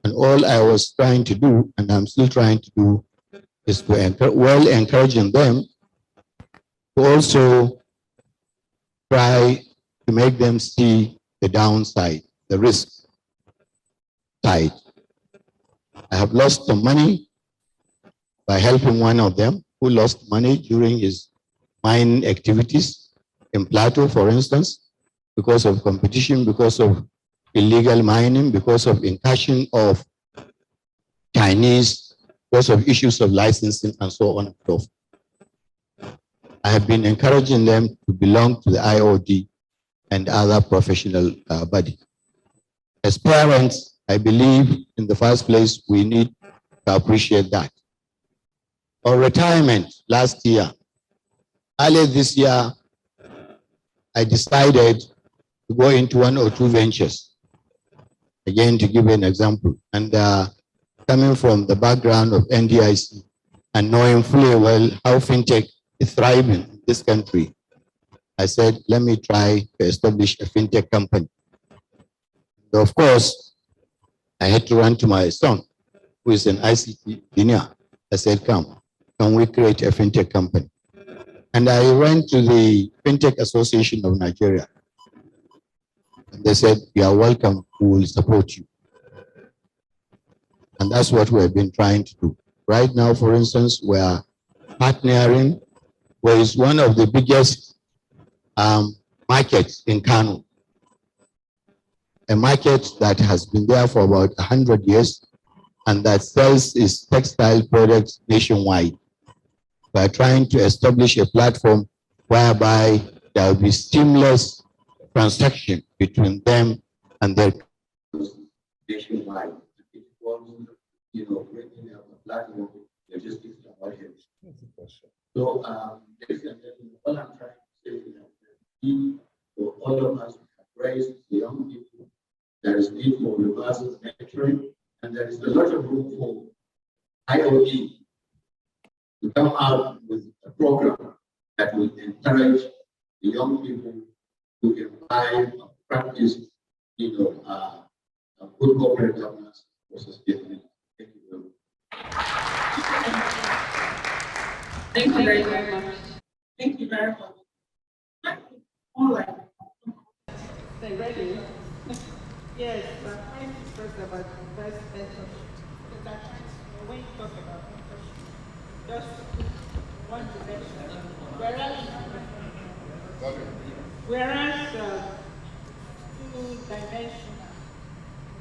And all I was trying to do, and I'm still trying to do, is to encouraging them to also try to make them see the downside, the risk side. I have lost some money by helping one of them who lost money during his mining activities in Plateau, for instance, because of competition, because of illegal mining, because of incursion of Chinese, because of issues of licensing and so on and so forth. I have been encouraging them to belong to the IoD and other professional bodies. As parents, I believe in the first place, we need to appreciate that. On retirement last year, earlier this year, I decided to go into one or two ventures. Again, to give an example, and coming from the background of NDIC and knowing fully well how fintech is thriving in this country, I said, let me try to establish a fintech company. So of course, I had to run to my son, who is an ICT engineer. I said, can we create a fintech company? And I went to the Fintech Association of Nigeria. And they said, you are welcome, we will support you. And that's what we have been trying to do. Right now, for instance, we are partnering with one of the biggest markets in Kano, a market that has been there for about 100 years and that sells its textile products nationwide. We are trying to establish a platform whereby there will be seamless transaction between them and their nationwide. You know, breaking up the platform, logistics, and what have you. So, ladies and gentlemen, all I'm trying to say is that for all of us to embrace the young people, there is need for universal mentoring, and there is a lot of room for IoD to come out with a program that will encourage the young people to imbibe and practice, you know, good corporate governance for sustainability. Thank you very much. Thank you very much. Thank you very much. All right. They ready? Yes, we're trying to first about first mentorship. When you talk about mentorship, just one direction. Whereas two dimensions,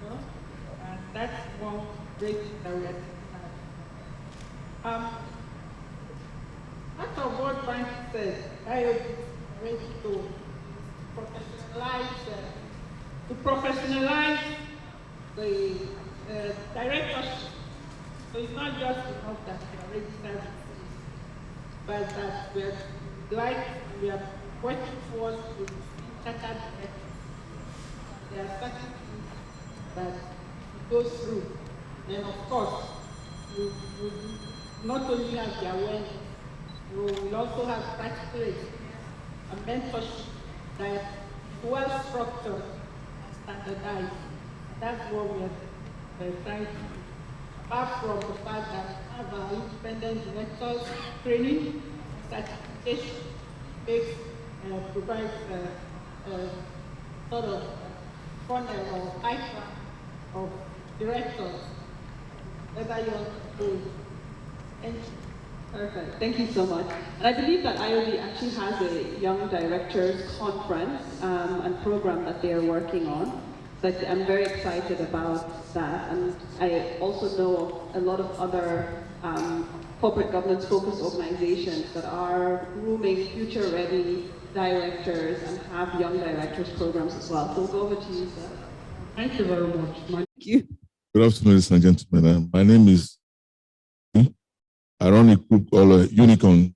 you know, and that's one great that we are taking out. Part of what Frank said, IoD is ready to professionalize the directorship. So it's not just enough that we are registered, but that we are working towards the chartered directors. There are certain things that go through. And of course, we not only have the awareness, we will also have practical experience and mentorship that is well structured and standardized. That's what we are trying to do. Apart from the fact that we have our independent directors training, certification, provides sort of funnel or pipeline of directors, whether you want to do entry Perfect. Thank you so much. And I believe that IoD actually has a Young Directors Conference and program that they are working on. So I'm very excited about that. And I also know a lot of other corporate governance focused organizations that are grooming future-ready directors and have young directors programs as well. So we'll go over to you, sir. Thank you very much. Thank you. Good afternoon, ladies and gentlemen. My name is I run a group called Unicorn.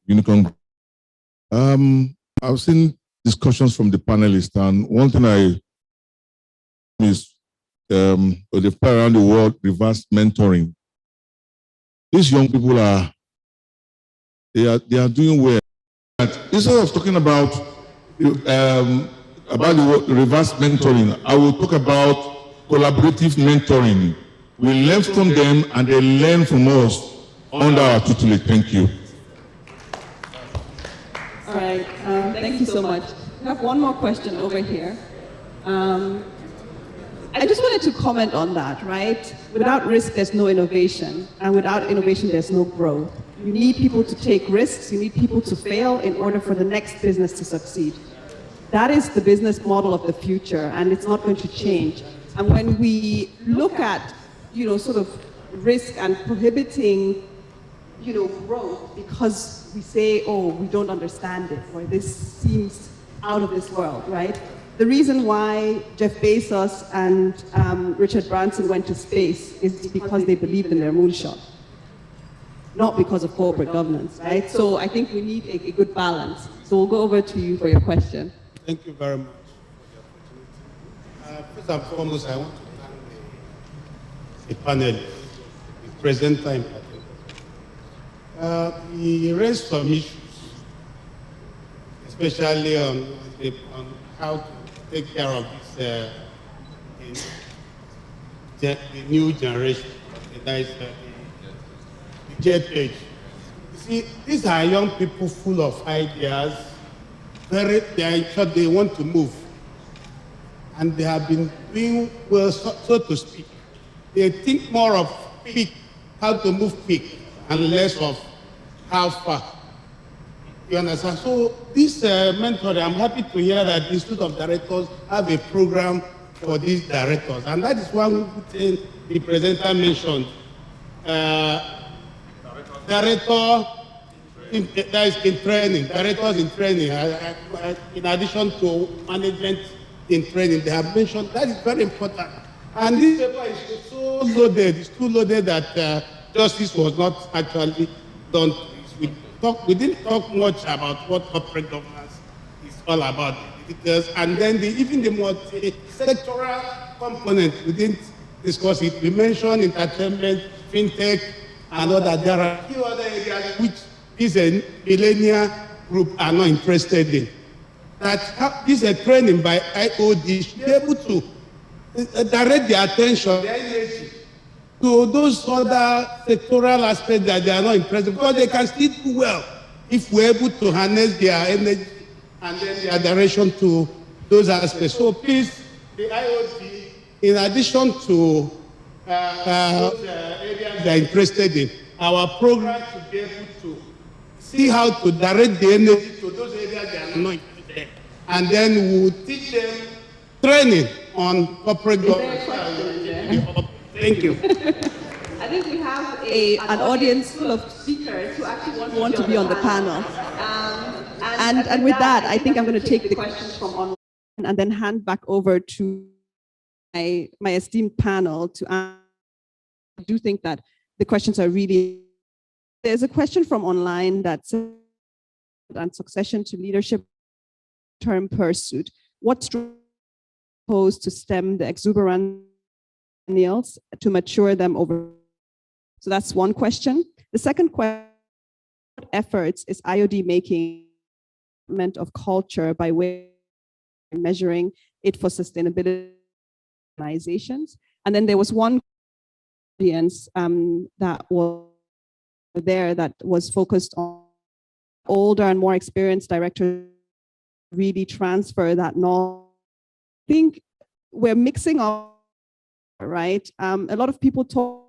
I've seen discussions from the panelists, and one thing I is they fly around the world reverse mentoring. These young people are doing well. But instead of talking about the reverse mentoring, I will talk about collaborative mentoring. We learn from them and they learn from us under our tutelage. Thank you. All right, thank you so much. I have one more question over here. I just wanted to comment on that, right? Without risk, there's no innovation, and without innovation, there's no growth. You need people to take risks, you need people to fail in order for the next business to succeed. That is the business model of the future, and it's not going to change. And when we look at, sort of risk and prohibiting, growth because we say, oh, we don't understand it, or this seems out of this world, right? The reason why Jeff Bezos and Richard Branson went to space is because they believed in their moonshot, not because of corporate governance, right? So I think we need a good balance. So we'll go over to you for your question. Thank you very much for the opportunity. First and foremost, I want to thank the panel, the presenter in particular. He raised some issues, especially on how to take care of this the new generation, that is the jet age. You see, these are young people full of ideas. They want to move, and they have been doing well, so to speak. They think more of how to move quick, and less of how far. You understand? So this mentoring, I'm happy to hear that the Institute of Directors have a program for these directors, and that is one thing the presenter mentioned. Directors in training, in addition to management in training, they have mentioned that is very important. And this paper is so loaded, it's too loaded that justice was not actually done. We didn't talk much about what corporate governance is all about, the details, and then even the multi-sectoral component, we didn't discuss it. We mentioned entertainment, fintech, and all that. There are a few other areas which these millennial group are not interested in. That this is a training by IoD should be able to direct their attention, their energy, to those other sectoral aspects that they are not interested in, because they can still do well if we're able to harness their energy and then their direction to those aspects. So please, the IoD, in addition to those areas they are interested in, our program should be able to see how to direct the energy to those areas they are not interested in. And then we will teach them training on corporate governance. Thank you. I think we have an audience full of speakers who actually want to be on the panel. And with that, I think I'm going to take the questions from online and then hand back over to my esteemed panel to answer. I do think that the questions are really... There's a question from online that says, and succession to leadership term pursuit. What proposed to stem the exuberant millennials to mature them over? So that's one question. The second question, what efforts is IoD making of culture by way of measuring it for sustainability organizations? And then there was one audience that was there that was focused on older and more experienced directors really transfer that knowledge. I think we're mixing up, right? A lot of people talk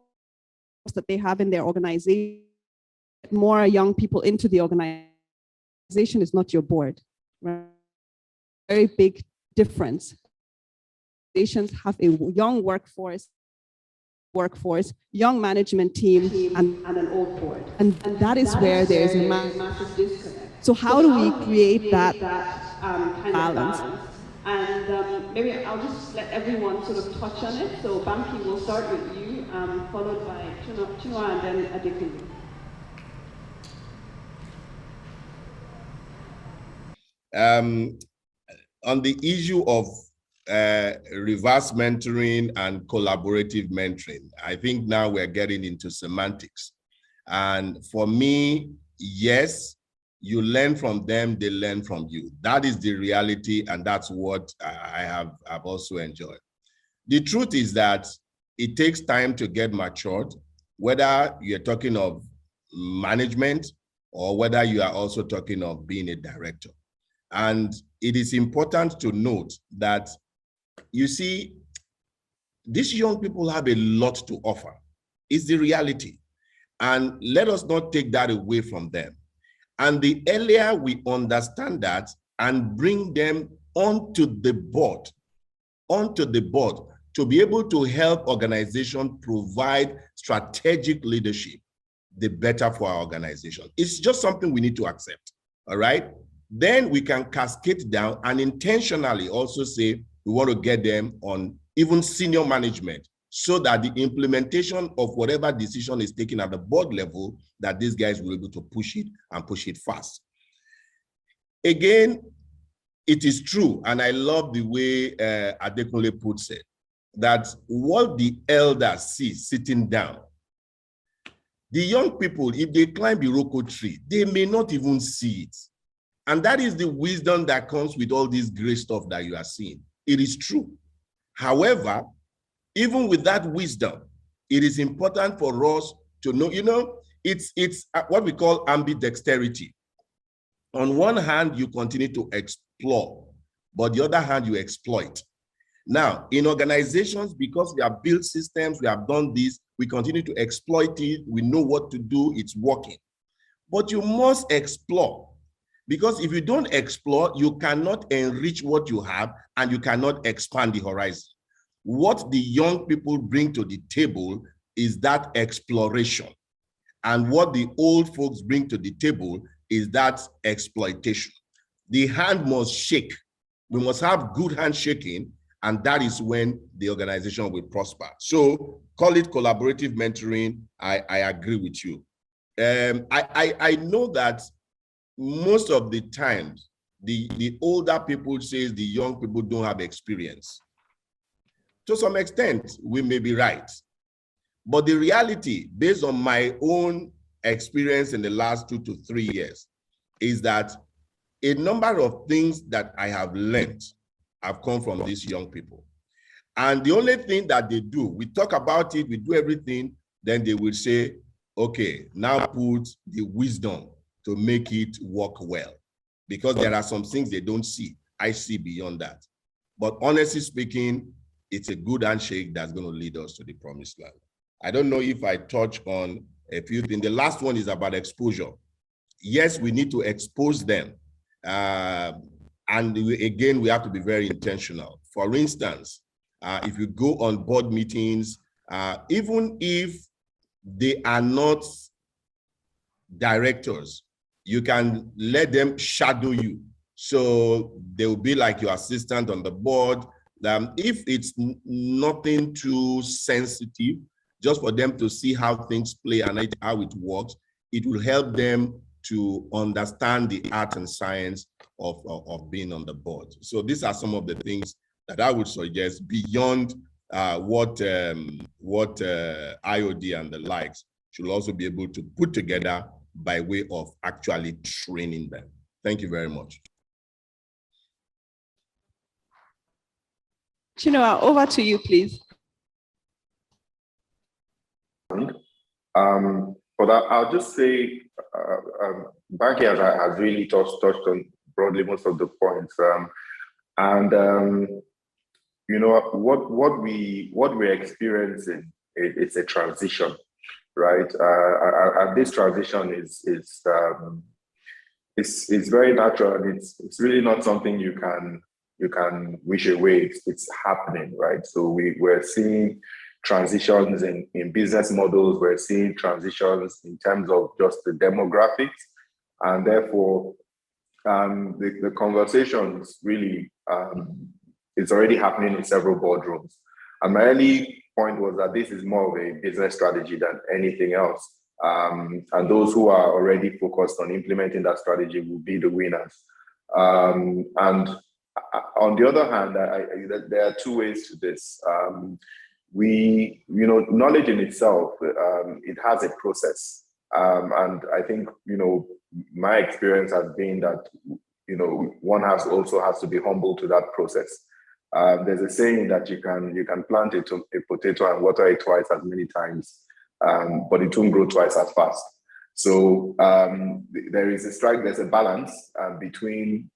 that they have in their organization more young people into the organization is not your board. Right? Very big difference. Organizations have a young workforce, young management team, and an old board. And that is where there is a massive disconnect. So how do we create that kind balance? Of balance? And maybe I'll just let everyone sort of touch on it. So Bamki, we'll start with you, followed by Chinua and then Adekunle. On the issue of reverse mentoring and collaborative mentoring, I think now we're getting into semantics. And for me, yes, you learn from them, they learn from you. That is the reality, and that's what I've also enjoyed. The truth is that it takes time to get matured, whether you're talking of management or whether you are also talking of being a director. And it is important to note that, you see, these young people have a lot to offer. It's the reality. And let us not take that away from them. And the earlier we understand that and bring them onto the board to be able to help organizations provide strategic leadership, the better for our organization. It's just something we need to accept, all right? Then we can cascade down and intentionally also say we want to get them on even senior management so that the implementation of whatever decision is taken at the board level, that these guys will be able to push it and push it fast. Again, it is true, and I love the way Adekunle puts it, that what the elders see sitting down, the young people, if they climb the Iroko tree, they may not even see it. And that is the wisdom that comes with all this great stuff that you are seeing. It is true. However, even with that wisdom, it is important for us to know, it's what we call ambidexterity. On one hand, you continue to explore, but the other hand, you exploit. Now, in organizations, because we have built systems, we have done this, we continue to exploit it, we know what to do, it's working. But you must explore, because if you don't explore, you cannot enrich what you have and you cannot expand the horizon. What the young people bring to the table is that exploration. And what the old folks bring to the table is that exploitation. The hand must shake. We must have good handshaking, and that is when the organization will prosper. So call it collaborative mentoring. I agree with you. I know that most of the times, the older people say the young people don't have experience. To some extent, we may be right. But the reality, based on my own experience in the last 2 to 3 years, is that a number of things that I have learned have come from these young people. And the only thing that they do, we talk about it, we do everything, then they will say, okay, now put the wisdom to make it work well. Because there are some things they don't see. I see beyond that. But honestly speaking, it's a good handshake that's going to lead us to the promised land. I don't know if I touch on a few things. The last one is about exposure. Yes, we need to expose them. And again, we have to be very intentional. For instance, if you go on board meetings, even if they are not directors, you can let them shadow you. So they will be like your assistant on the board. If it's nothing too sensitive, just for them to see how things play and how it works, it will help them to understand the art and science of being on the board. So these are some of the things that I would suggest beyond what IoD and the likes should also be able to put together by way of actually training them. Thank you very much. Chinua, over to you, please. But I'll just say, Banky has really touched on broadly most of the points. You know, what we're experiencing, it's a transition. right? And this transition is very natural, and it's really not something you can wish away. It's happening, right? So we're seeing transitions in business models. We're seeing transitions in terms of just the demographics, and therefore the conversations really it's already happening in several boardrooms. And my early point was that this is more of a business strategy than anything else. And those who are already focused on implementing that strategy will be the winners. And on the other hand, there are two ways to this. Knowledge in itself, it has a process. And I think, my experience has been that, one has to be humble to that process. There's a saying that you can plant a potato and water it twice as many times, but it won't grow twice as fast. So there's a balance between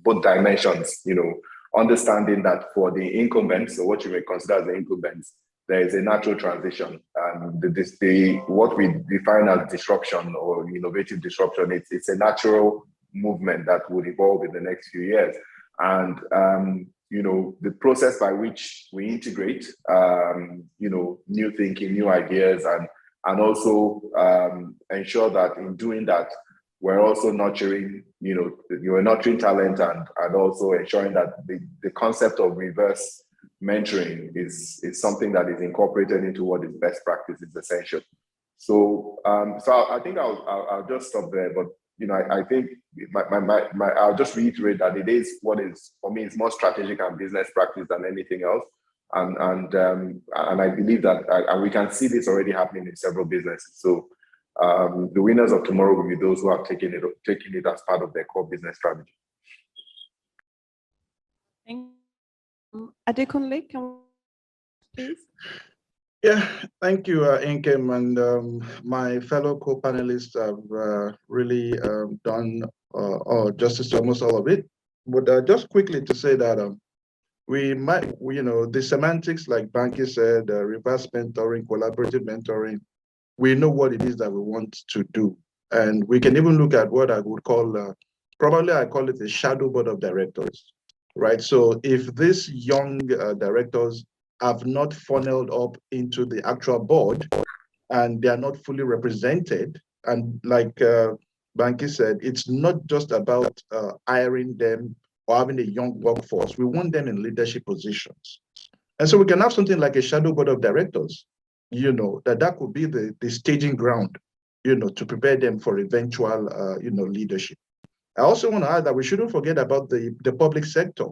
both dimensions. Understanding that for the incumbents, or what you may consider as the incumbents, there is a natural transition. What we define as disruption or innovative disruption, it's a natural movement that would evolve in the next few years. And the process by which we integrate new thinking, new ideas, and also ensure that in doing that, we're also nurturing, you're nurturing talent and also ensuring that the concept of reverse mentoring is something that is incorporated into what is best practice is essential. So I think I'll just stop there. But I think I'll just reiterate that it is what is, for me, it's more strategic and business practice than anything else. And I believe that, and we can see this already happening in several businesses. So the winners of tomorrow will be those who have taken it as part of their core business strategy. Thank you. Adekunle, please. Yeah, thank you, Nkem, and my fellow co-panelists have really done justice to almost all of it. But just quickly to say that the semantics, like Banky said, reverse mentoring, collaborative mentoring, we know what it is that we want to do. And we can even look at what I would call, probably I call it a shadow board of directors, right? So if these young directors have not funneled up into the actual board and they are not fully represented, and like Banky said, it's not just about hiring them or having a young workforce. We want them in leadership positions. And so we can have something like a shadow board of directors, that could be the staging ground, to prepare them for eventual, leadership. I also want to add that we shouldn't forget about the public sector,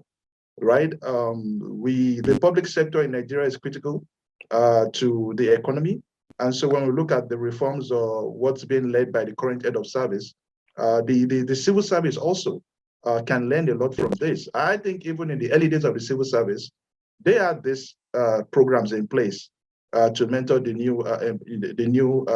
right? The public sector in Nigeria is critical to the economy. And so when we look at the reforms or what's being led by the current head of service, the civil service also can learn a lot from this. I think even in the early days of the civil service, they had these programs in place to mentor the new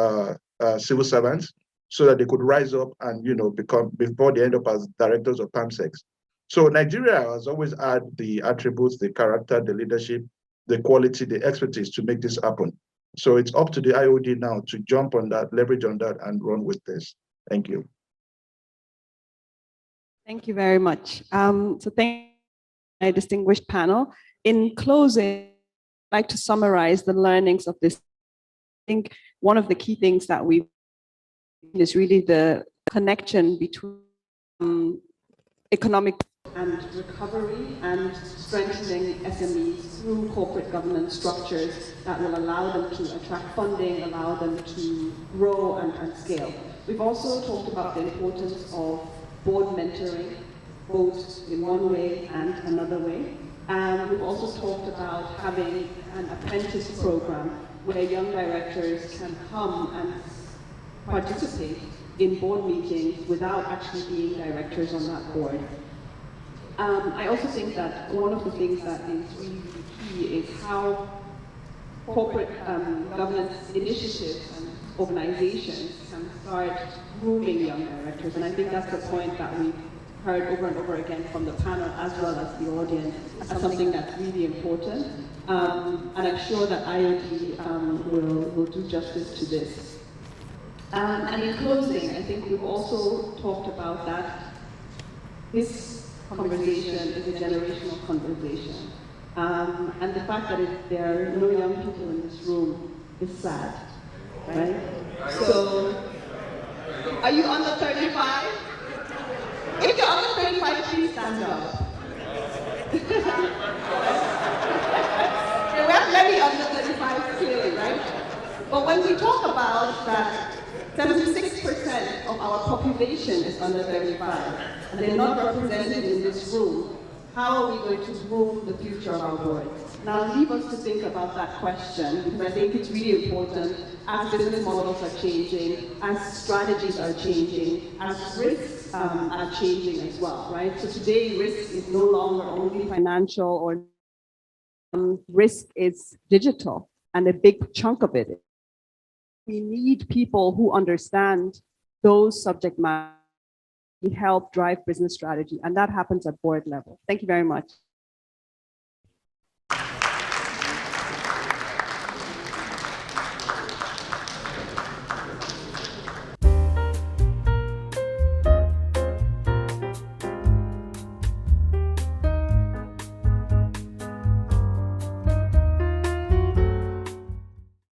civil servants so that they could rise up and become, before they end up as directors of PAMSECs. So Nigeria has always had the attributes, the character, the leadership, the quality, the expertise to make this happen. So it's up to the IoD now to jump on that, leverage on that, and run with this. Thank you. Thank you very much. So thank you, my distinguished panel. In closing, I'd like to summarize the learnings of this. I think one of the key things that we is really the connection between economic and recovery and strengthening SMEs through corporate governance structures that will allow them to attract funding, allow them to grow and scale. We've also talked about the importance of board mentoring, both in one way and another way. And we've also talked about having an apprentice program where young directors can come and participate in board meetings without actually being directors on that board. I also think that one of the things that is really key is how corporate governance initiatives and organizations can start grooming young directors. And I think that's the point that we've heard over and over again from the panel as well as the audience as something that's really important. And I'm sure that IoD will will do justice to this. And in closing, I think we've also talked about that this conversation is a generational conversation. And the fact that there are no young people in this room is sad, right? So, are you under 35? If you're under 35, please stand up. We have many under 35 clearly, right? But when we talk about that 76% of our population is under 35, and they're not represented in this room, how are we going to groom the future of our board? Now, leave us to think about that question, because I think it's really important as business models are changing, as strategies are changing, as risks are changing as well, right? So today, risk is no longer only financial, or risk is digital, and a big chunk of it. We need people who understand those subject matters, help drive business strategy, and that happens at board level. Thank you very much.